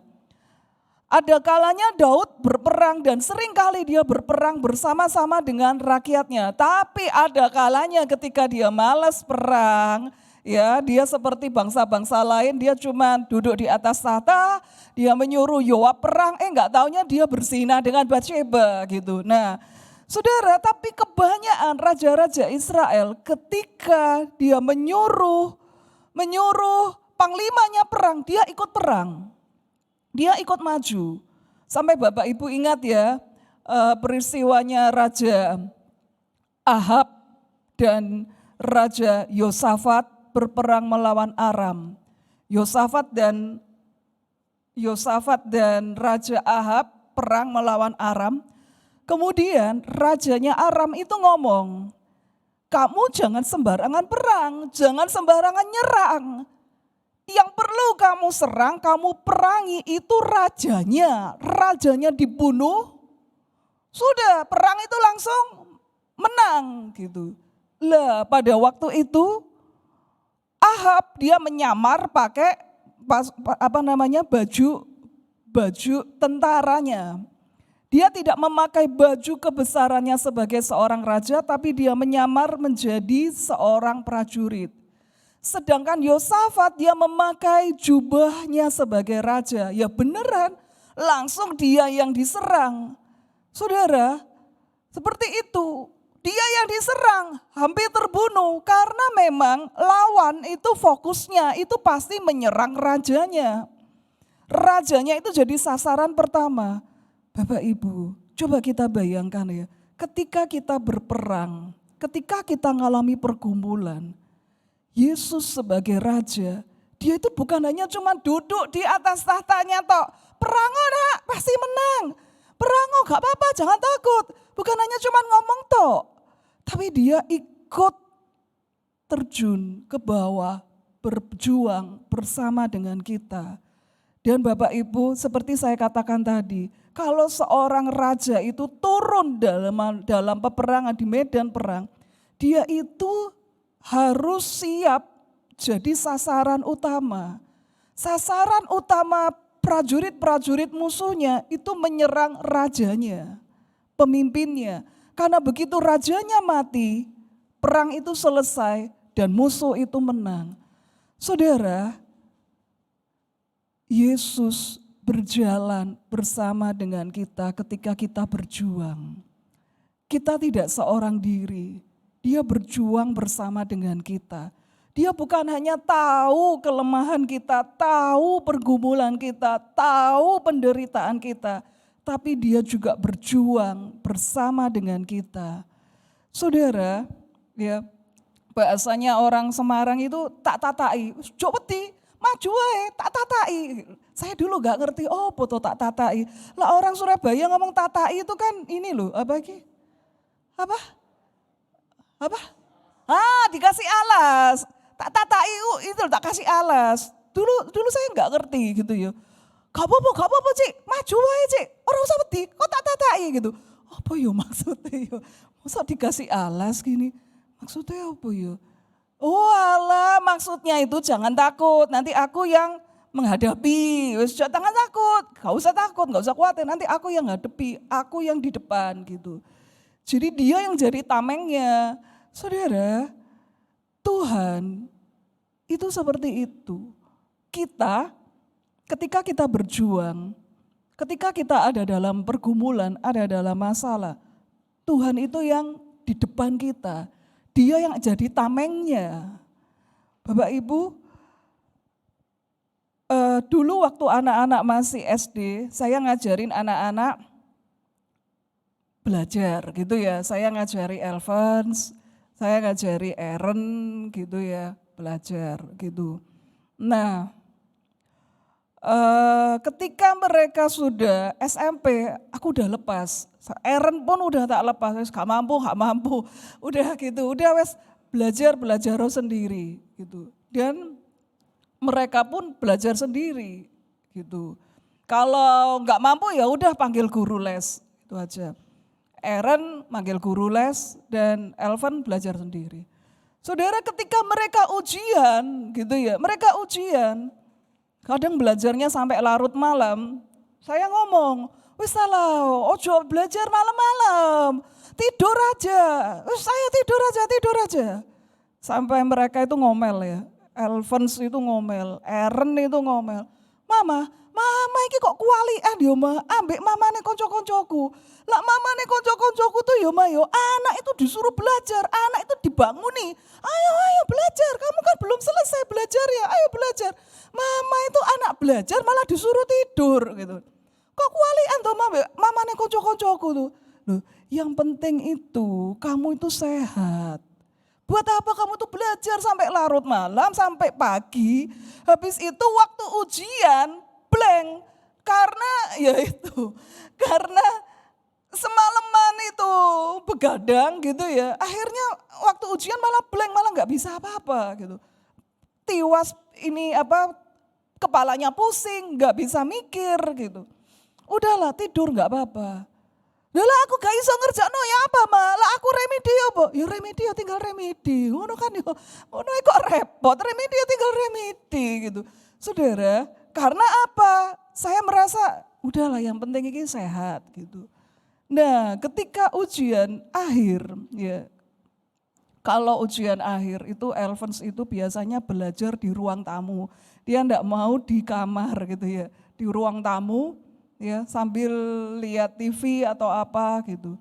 Ada kalanya Daud berperang dan seringkali dia berperang bersama-sama dengan rakyatnya. Tapi ada kalanya ketika dia malas perang, ya dia seperti bangsa-bangsa lain, dia cuma duduk di atas tahta, dia menyuruh Yoab perang, enggak taunya dia berzina dengan Batsheba gitu. Nah, saudara, tapi kebanyakan raja-raja Israel ketika dia menyuruh panglimanya perang, dia ikut perang. Dia ikut maju. Sampai Bapak Ibu ingat ya peristiwanya Raja Ahab dan Raja Yosafat berperang melawan Aram. Yosafat dan Raja Ahab perang melawan Aram. Kemudian rajanya Aram itu ngomong, kamu jangan sembarangan perang, jangan sembarangan nyerang. Yang perlu kamu serang, kamu perangi itu rajanya dibunuh, sudah perang itu langsung menang gitu. Lah pada waktu itu Ahab dia menyamar pakai baju tentaranya. Dia tidak memakai baju kebesarannya sebagai seorang raja, tapi dia menyamar menjadi seorang prajurit. Sedangkan Yosafat dia memakai jubahnya sebagai raja. Ya beneran, langsung dia yang diserang. Saudara, seperti itu. Dia yang diserang, hampir terbunuh. Karena memang lawan itu fokusnya, itu pasti menyerang rajanya. Rajanya itu jadi sasaran pertama. Bapak Ibu, coba kita bayangkan ya. Ketika kita berperang, ketika kita mengalami pergumulan, Yesus sebagai raja, dia itu bukan hanya cuma duduk di atas tahtanya toh. Perang nak, pasti menang. Perang gak apa-apa, jangan takut. Bukan hanya cuma ngomong toh. Tapi dia ikut terjun ke bawah, berjuang bersama dengan kita. Dan Bapak Ibu, seperti saya katakan tadi, kalau seorang raja itu turun dalam peperangan di medan perang, dia itu harus siap jadi sasaran utama. Sasaran utama prajurit-prajurit musuhnya itu menyerang rajanya, pemimpinnya. Karena begitu rajanya mati, perang itu selesai dan musuh itu menang. Saudara, Yesus berjalan bersama dengan kita ketika kita berjuang. Kita tidak seorang diri, dia berjuang bersama dengan kita. Dia bukan hanya tahu kelemahan kita, tahu pergumulan kita, tahu penderitaan kita, tapi dia juga berjuang bersama dengan kita. Saudara, ya, bahasanya orang Semarang itu tak tatai, jok wedi, maju wae, tak tatai. Saya dulu gak ngerti, oh foto tak tatai. Lah orang Surabaya ngomong tatai itu kan ini loh, apa lagi? Apa? Dikasih alas. Tak tatai itu tak kasih alas. Dulu saya nggak ngerti gitu ya. Gak apa-apa Cik, maju aja Cik. Orang usah wedi, kok tak tatai gitu. Apa ya maksudnya ya? Masa dikasih alas gini? Maksudnya apa ya? Oh alah, maksudnya itu jangan takut, nanti aku yang menghadapi. Wis jangan takut, gak usah takut, gak usah khawatir, nanti aku yang ngadepi, aku yang di depan gitu. Jadi dia yang jadi tamengnya. Saudara, Tuhan itu seperti itu. Kita ketika kita berjuang, ketika kita ada dalam pergumulan, ada dalam masalah, Tuhan itu yang di depan kita. Dia yang jadi tamengnya. Bapak Ibu, dulu waktu anak-anak masih SD, saya ngajarin anak-anak belajar gitu ya. Saya ngajari Elvans, saya ngajari Aaron gitu ya, belajar gitu. Nah, ketika mereka sudah SMP, aku udah lepas. Aaron pun udah tak lepas, wes gak mampu, udah gitu, udah wes belajar sendiri gitu. Dan mereka pun belajar sendiri gitu. Kalau nggak mampu ya udah panggil guru les, itu aja. Aaron manggil guru les dan Elvan belajar sendiri. Saudara ketika mereka ujian gitu ya, mereka ujian, kadang belajarnya sampai larut malam, saya ngomong, wis salah, ojo belajar malam-malam, tidur aja, saya tidur aja. Sampai mereka itu ngomel ya, Elvans itu ngomel, Aaron itu ngomel, Mama iki kok kualian yo ambek mamane konco-koncoku. Lah mamane konco-koncoku tuh yo anak itu disuruh belajar, anak itu dibanguni. Ayo belajar, kamu kan belum selesai belajar ya, ayo belajar. Mama itu anak belajar malah disuruh tidur gitu. Kok kualian tuh mamane konco-koncoku tuh. Loh, yang penting itu kamu itu sehat. Buat apa kamu tuh belajar sampai larut malam, sampai pagi, habis itu waktu ujian blank, karena semalaman itu begadang gitu ya, akhirnya waktu ujian malah blank, malah nggak bisa apa-apa gitu. Tiwas ini kepalanya pusing, nggak bisa mikir gitu. Udahlah tidur nggak apa-apa. Lah aku gak iso ngerjakno ya apa lah aku remedi apa? Ya remedi ya tinggal remedi. Ngono kan ya. Ngono kok repot, remedi ya tinggal remedi gitu. Saudara, karena apa? Saya merasa udahlah yang penting ini sehat gitu. Nah, ketika ujian akhir ya. Kalau ujian akhir itu Elvans itu biasanya belajar di ruang tamu. Dia enggak mau di kamar gitu ya. Di ruang tamu ya sambil lihat TV atau apa gitu.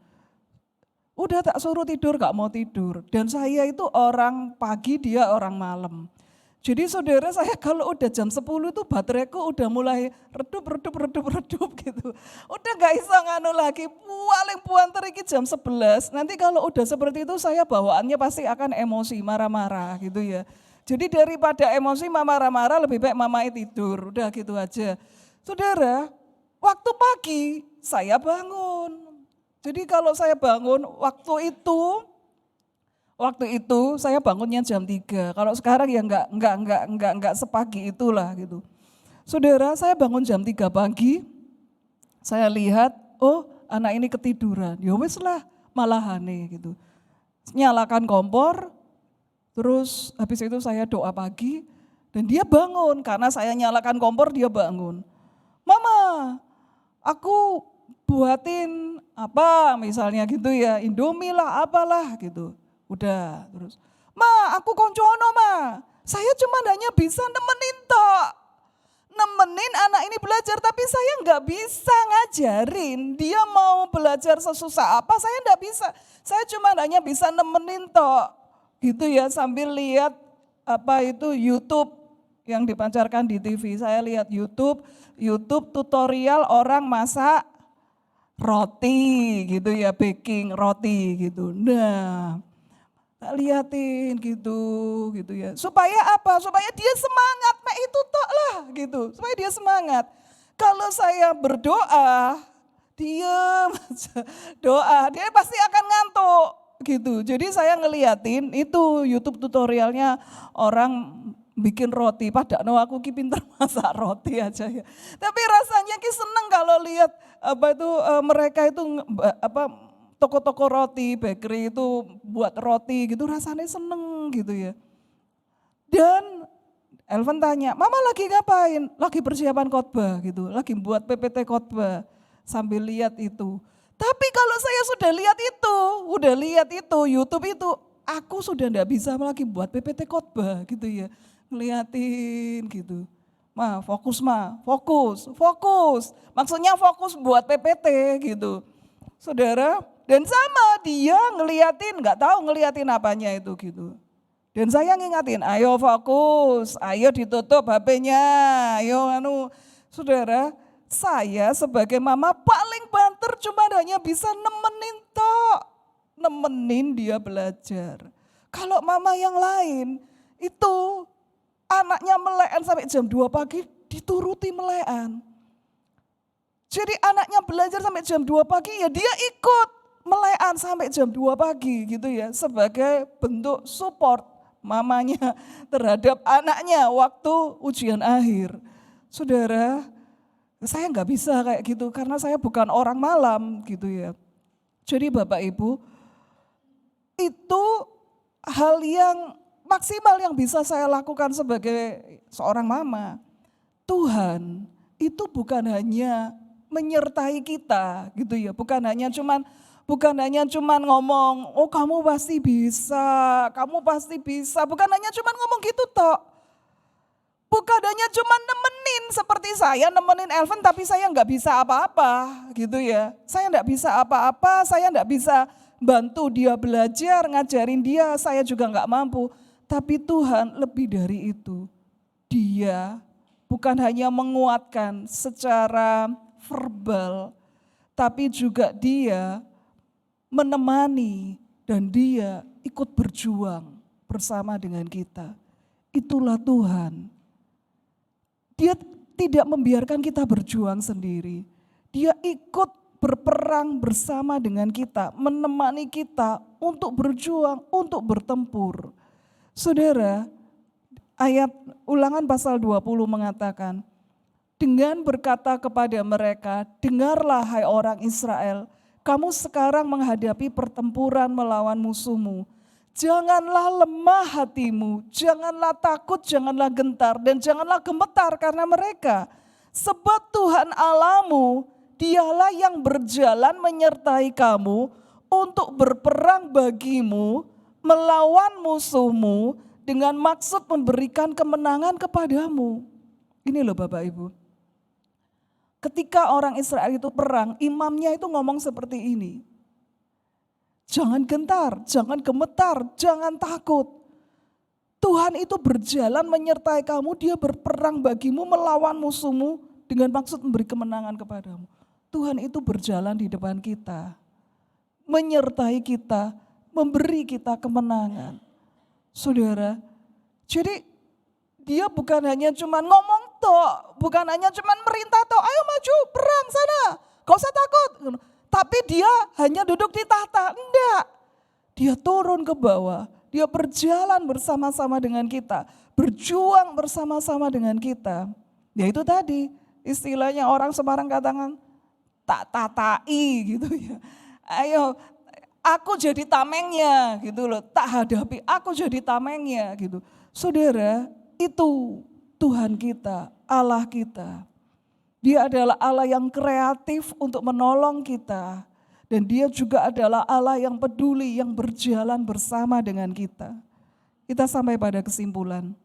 Udah tak suruh tidur gak mau tidur. Dan saya itu orang pagi, dia orang malam. Jadi saudara saya kalau udah jam 10 itu bateraiku udah mulai redup gitu. Udah gak bisa nganu lagi, paling puanter iki jam 11. Nanti kalau udah seperti itu saya bawaannya pasti akan emosi, marah-marah gitu ya. Jadi daripada emosi marah-marah lebih baik mamai tidur, udah gitu aja. Saudara, waktu pagi saya bangun. Jadi kalau saya bangun waktu itu saya bangunnya jam 3. Kalau sekarang ya enggak sepagi itulah gitu. Saudara, saya bangun jam 3 pagi. Saya lihat, oh anak ini ketiduran. Ya wis lah malahane gitu. Nyalakan kompor, terus habis itu saya doa pagi dan dia bangun karena saya nyalakan kompor dia bangun. Mama, aku buatin apa misalnya gitu ya, Indomie lah apalah gitu. Udah terus, aku koncono saya cuma hanya bisa nemenin tok. nemenin anak ini belajar, tapi saya nggak bisa ngajarin. Dia mau belajar sesusah apa, saya nggak bisa. Saya cuma hanya bisa nemenin toh, gitu ya, sambil lihat apa itu YouTube yang dipancarkan di TV. Saya lihat YouTube tutorial orang masak roti gitu ya, baking roti gitu. Nah, tak liatin gitu ya. Supaya apa? Supaya dia semangat, itu tok lah gitu. Supaya dia semangat. Kalau saya berdoa, diam aja, doa, dia pasti akan ngantuk gitu. Jadi saya ngeliatin itu YouTube tutorialnya orang bikin roti, padahal aku ki pinter masak roti aja ya. Tapi rasanya ki seneng kalau lihat apa itu mereka itu apa toko-toko roti, bakery itu buat roti gitu, rasanya seneng gitu ya. Dan Elvan tanya, mama lagi ngapain? Lagi persiapan khotbah gitu, lagi buat PPT khotbah sambil lihat itu. Tapi kalau saya sudah lihat itu, YouTube itu, aku sudah enggak bisa lagi buat PPT khotbah gitu ya. Ngeliatin gitu. Fokus. Maksudnya fokus buat PPT gitu. Saudara, dan sama dia ngeliatin, nggak tahu ngeliatin apanya itu gitu. Dan saya ngingatin, ayo fokus, ayo ditutup HP-nya, ayo saudara, saya sebagai mama paling banter cuma hanya bisa nemenin dia belajar. Kalau mama yang lain itu anaknya melekan sampai jam 2 pagi dituruti melekan. Jadi anaknya belajar sampai jam 2 pagi ya dia ikut melekan sampai jam 2 pagi gitu ya. Sebagai bentuk support mamanya terhadap anaknya waktu ujian akhir. Saudara, saya nggak bisa kayak gitu karena saya bukan orang malam gitu ya. Jadi Bapak Ibu, itu hal yang maksimal yang bisa saya lakukan sebagai seorang mama. Tuhan itu bukan hanya menyertai kita gitu ya, bukan hanya cuman ngomong, oh kamu pasti bisa, bukan hanya cuman ngomong gitu toh. Bukan hanya cuman nemenin seperti saya nemenin Elvan tapi saya nggak bisa apa-apa gitu ya. Saya nggak bisa apa-apa, saya nggak bisa bantu dia belajar, ngajarin dia, saya juga nggak mampu. Tapi Tuhan lebih dari itu, dia bukan hanya menguatkan secara verbal, tapi juga dia menemani dan dia ikut berjuang bersama dengan kita. Itulah Tuhan. Dia tidak membiarkan kita berjuang sendiri. Dia ikut berperang bersama dengan kita, menemani kita untuk berjuang, untuk bertempur. Saudara, ayat Ulangan pasal 20 mengatakan, dengan berkata kepada mereka, dengarlah hai orang Israel, kamu sekarang menghadapi pertempuran melawan musuhmu. Janganlah lemah hatimu, janganlah takut, janganlah gentar, dan janganlah gemetar karena mereka. Sebab Tuhan Allahmu, dialah yang berjalan menyertai kamu untuk berperang bagimu, melawan musuhmu dengan maksud memberikan kemenangan kepadamu. Ini loh Bapak Ibu. Ketika orang Israel itu perang, imamnya itu ngomong seperti ini. Jangan gentar, jangan gemetar, jangan takut. Tuhan itu berjalan menyertai kamu, dia berperang bagimu, melawan musuhmu dengan maksud memberi kemenangan kepadamu. Tuhan itu berjalan di depan kita, menyertai kita, memberi kita kemenangan. Saudara, jadi dia bukan hanya cuma ngomong toh, bukan hanya cuma merintah toh, ayo maju perang sana, gak usah takut. Tapi dia hanya duduk di tahta, enggak. Dia turun ke bawah, dia berjalan bersama-sama dengan kita, berjuang bersama-sama dengan kita. Ya itu tadi, istilahnya orang Semarang katakan, tak tatai gitu ya. Ayo, aku jadi tamengnya gitu loh, tak hadapi, aku jadi tamengnya gitu. Saudara, itu Tuhan kita, Allah kita. Dia adalah Allah yang kreatif untuk menolong kita. Dan dia juga adalah Allah yang peduli, yang berjalan bersama dengan kita. Kita sampai pada kesimpulan.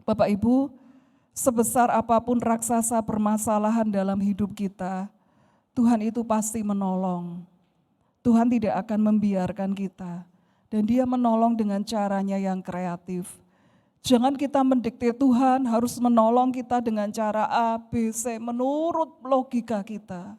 Bapak Ibu, Sebesar apapun raksasa permasalahan dalam hidup kita, Tuhan itu pasti menolong. Tuhan tidak akan membiarkan kita. Dan Dia menolong dengan caranya yang kreatif. Jangan kita mendikte Tuhan harus menolong kita dengan cara A, B, C, menurut logika kita.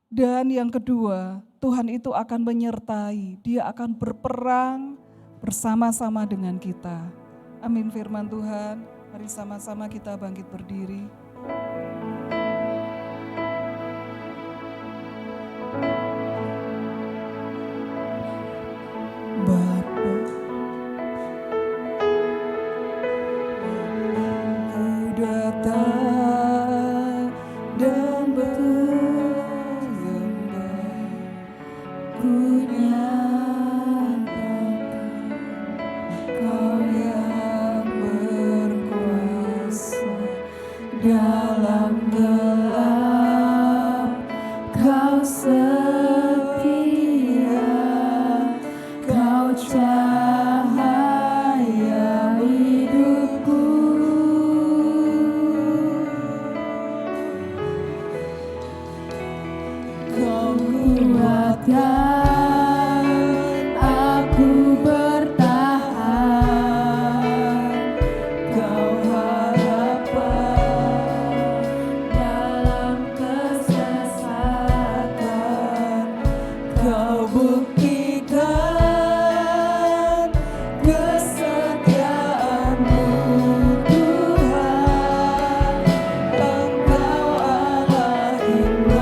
Dan yang kedua, Tuhan itu akan menyertai, Dia akan berperang bersama-sama dengan kita. Amin firman Tuhan, mari sama-sama kita bangkit berdiri. Datang dan menyembah, ku nyatakan Kau yang berkuasa dalam gelap, Kau setia, Kau cahaya hidupku. Kau kuatkan aku bertahan, Kau harapan dalam kesesatan, Kau buktikan kesetiaan-Mu Tuhan, Engkau Allah Immanuel.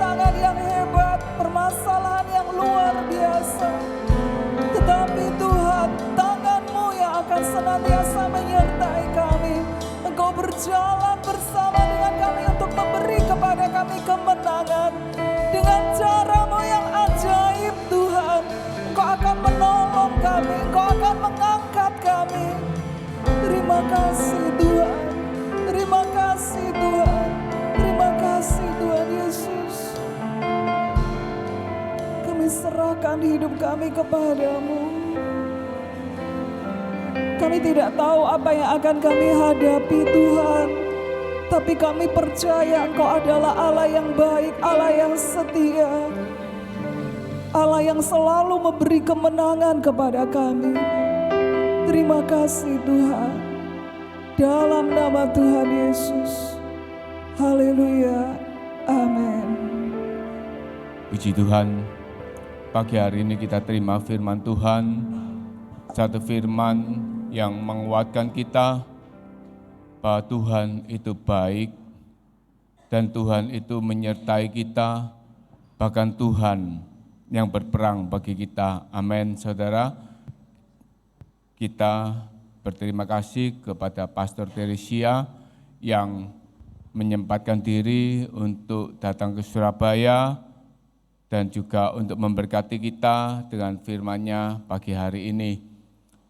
tantangan yang hebat, permasalahan yang luar biasa. Tetapi Tuhan, tangan-Mu yang akan senantiasa menyertai kami. Engkau berjalan bersama dengan kami untuk memberi kepada kami kemenangan. Dengan cara-Mu yang ajaib Tuhan, Engkau akan menolong kami, Engkau akan mengangkat kami. Terima kasih Tuhan, terima kasih Tuhan, terima kasih Tuhan Yesus. Kami serahkan hidup kami kepada-Mu. Kami tidak tahu apa yang akan kami hadapi Tuhan, tapi kami percaya Engkau adalah Allah yang baik, Allah yang setia, Allah yang selalu memberi kemenangan kepada kami. Terima kasih Tuhan, dalam nama Tuhan Yesus. Haleluya, amin. Puji Tuhan, pagi hari ini kita terima firman Tuhan, satu firman yang menguatkan kita bahwa Tuhan itu baik dan Tuhan itu menyertai kita, bahkan Tuhan yang berperang bagi kita. Amin, saudara. Kita berterima kasih kepada Pastor Teresia yang menyempatkan diri untuk datang ke Surabaya dan juga untuk memberkati kita dengan firman-Nya pagi hari ini.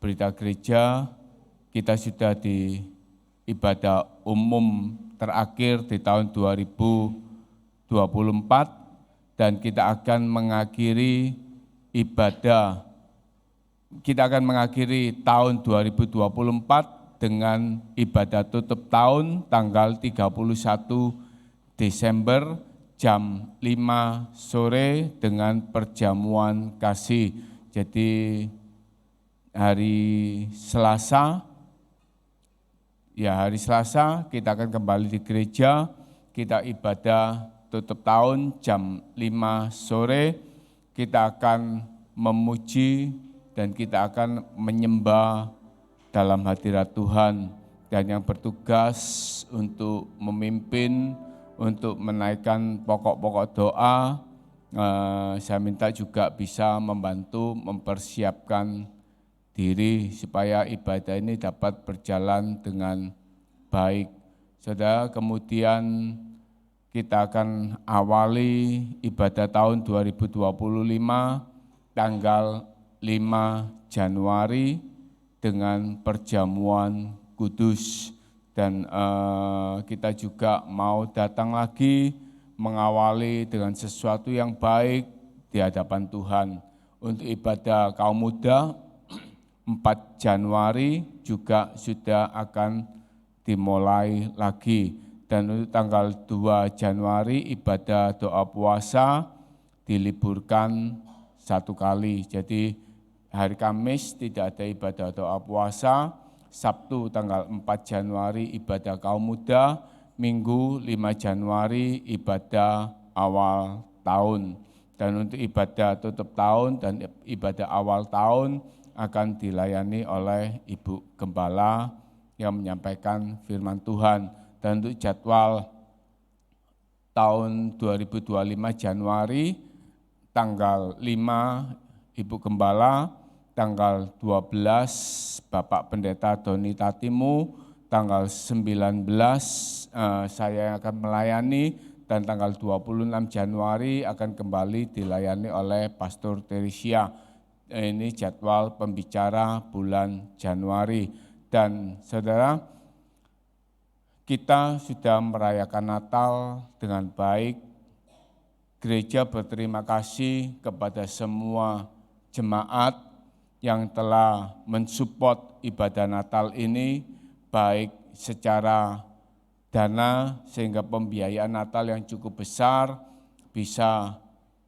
Berita gereja, kita sudah di ibadah umum terakhir di tahun 2024 dan kita akan mengakhiri tahun 2024 dengan ibadah tutup tahun tanggal 31 Desember jam 5 sore dengan perjamuan kasih. Jadi hari Selasa kita akan kembali di gereja, kita ibadah tutup tahun jam 5 sore, kita akan memuji dan kita akan menyembah dalam hadirat Tuhan. Dan yang bertugas untuk memimpin, untuk menaikkan pokok-pokok doa, saya minta juga bisa membantu mempersiapkan diri supaya ibadah ini dapat berjalan dengan baik. Saudara, kemudian kita akan awali ibadah tahun 2025 tanggal 5 Januari dengan perjamuan kudus. Dan kita juga mau datang lagi mengawali dengan sesuatu yang baik di hadapan Tuhan. Untuk ibadah kaum muda 4 Januari juga sudah akan dimulai lagi. Dan untuk tanggal 2 Januari ibadah doa puasa diliburkan 1 kali. Jadi hari Kamis tidak ada ibadah doa puasa, Sabtu tanggal 4 Januari ibadah kaum muda, Minggu 5 Januari ibadah awal tahun. Dan untuk ibadah tutup tahun dan ibadah awal tahun akan dilayani oleh Ibu Gembala yang menyampaikan firman Tuhan. Dan untuk jadwal tahun 2025 Januari, tanggal 5 Ibu Gembala, tanggal 12 Bapak Pendeta Doni Tatimu, tanggal 19 saya akan melayani, dan tanggal 26 Januari akan kembali dilayani oleh Pastor Teresia. Ini jadwal pembicara bulan Januari. Dan saudara, kita sudah merayakan Natal dengan baik. Gereja berterima kasih kepada semua jemaat yang telah mensupport ibadah Natal ini, baik secara dana sehingga pembiayaan Natal yang cukup besar bisa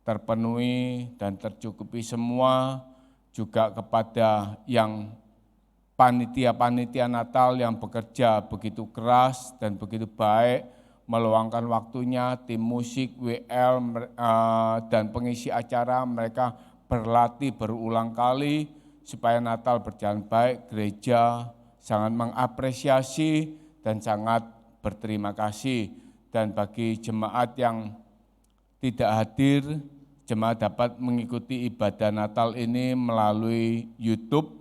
terpenuhi dan tercukupi semua, juga kepada yang panitia-panitia Natal yang bekerja begitu keras dan begitu baik, meluangkan waktunya, tim musik, WL, dan pengisi acara, mereka berlatih berulang kali supaya Natal berjalan baik. Gereja sangat mengapresiasi dan sangat berterima kasih. Dan bagi jemaat yang tidak hadir, jemaat dapat mengikuti ibadah Natal ini melalui YouTube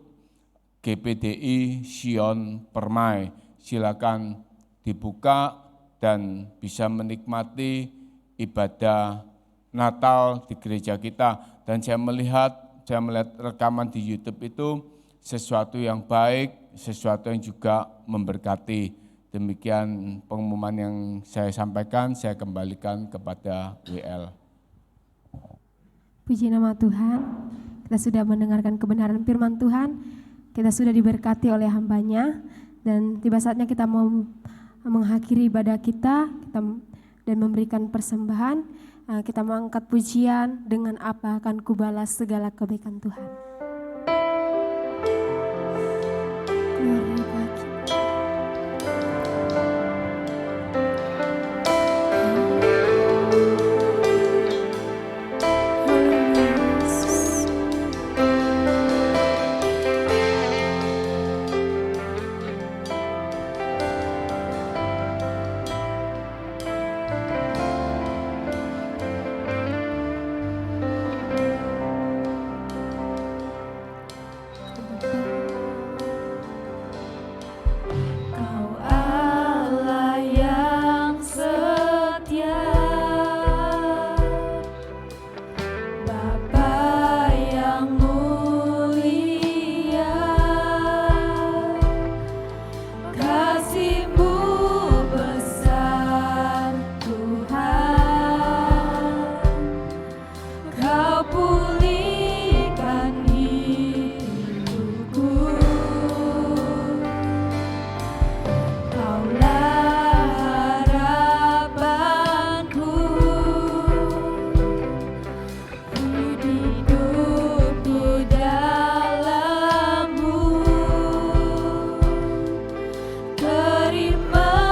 GPDI Sion Permai. Silakan dibuka dan bisa menikmati ibadah Natal di gereja kita. Dan saya melihat rekaman di YouTube itu sesuatu yang baik, sesuatu yang juga memberkati. Demikian pengumuman yang saya sampaikan, saya kembalikan kepada WL. Puji nama Tuhan, kita sudah mendengarkan kebenaran firman Tuhan, kita sudah diberkati oleh hamba-Nya, dan tiba saatnya kita mau mengakhiri ibadah kita dan memberikan persembahan. Kita mengangkat pujian, dengan apa akan kubalas segala kebaikan Tuhan. Glory bagi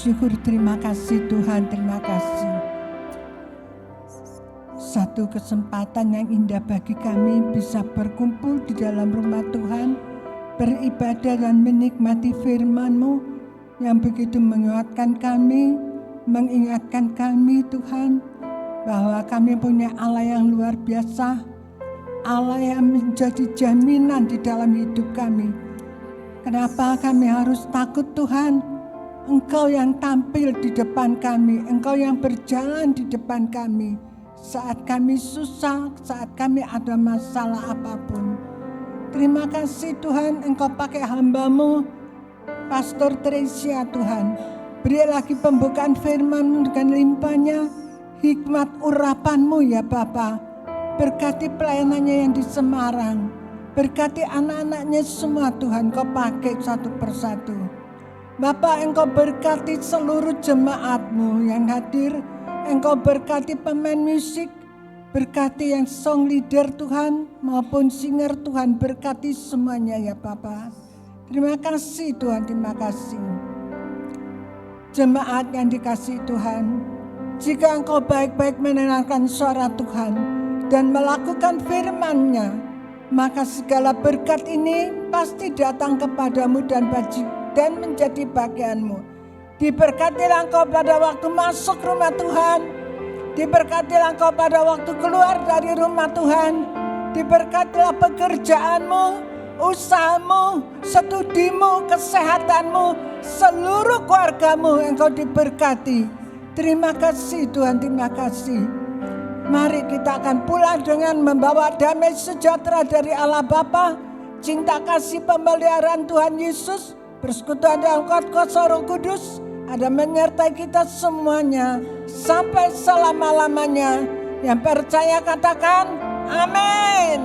Syukur, terima kasih Tuhan, terima kasih. Satu kesempatan yang indah bagi kami bisa berkumpul di dalam rumah Tuhan, beribadah dan menikmati firman-Mu yang begitu menguatkan kami, mengingatkan kami Tuhan, bahwa kami punya Allah yang luar biasa, Allah yang menjadi jaminan di dalam hidup kami. Kenapa kami harus takut Tuhan? Engkau yang tampil di depan kami, Engkau yang berjalan di depan kami. Saat kami susah, saat kami ada masalah apapun. Terima kasih Tuhan, Engkau pakai hamba-Mu, Pastor Tresia Tuhan. Beri lagi pembukaan firman-Mu dengan limpahnya hikmat urapan-Mu ya Bapa. Berkati pelayanannya yang di Semarang. Berkati anak-anaknya semua Tuhan, Kau pakai satu persatu. Bapa, Engkau berkati seluruh jemaat-Mu yang hadir. Engkau berkati pemain musik, berkati yang song leader Tuhan maupun singer Tuhan, berkati semuanya ya Bapa. Terima kasih Tuhan, terima kasih. Jemaat yang dikasihi Tuhan, jika Engkau baik-baik mendengarkan suara Tuhan dan melakukan firman-Nya, maka segala berkat ini pasti datang kepadamu dan menjadi bagianmu. Diberkatilah Engkau pada waktu masuk rumah Tuhan, diberkatilah Engkau pada waktu keluar dari rumah Tuhan, diberkatilah pekerjaanmu, usahamu, studimu, kesehatanmu, seluruh keluargamu Engkau diberkati. Terima kasih Tuhan, terima kasih. Mari kita akan pulang dengan membawa damai sejahtera dari Allah Bapa, cinta kasih pemeliharaan Tuhan Yesus, persekutuan dalam kuasa Roh Kudus, ada menyertai kita semuanya sampai selama-lamanya. Yang percaya katakan amin.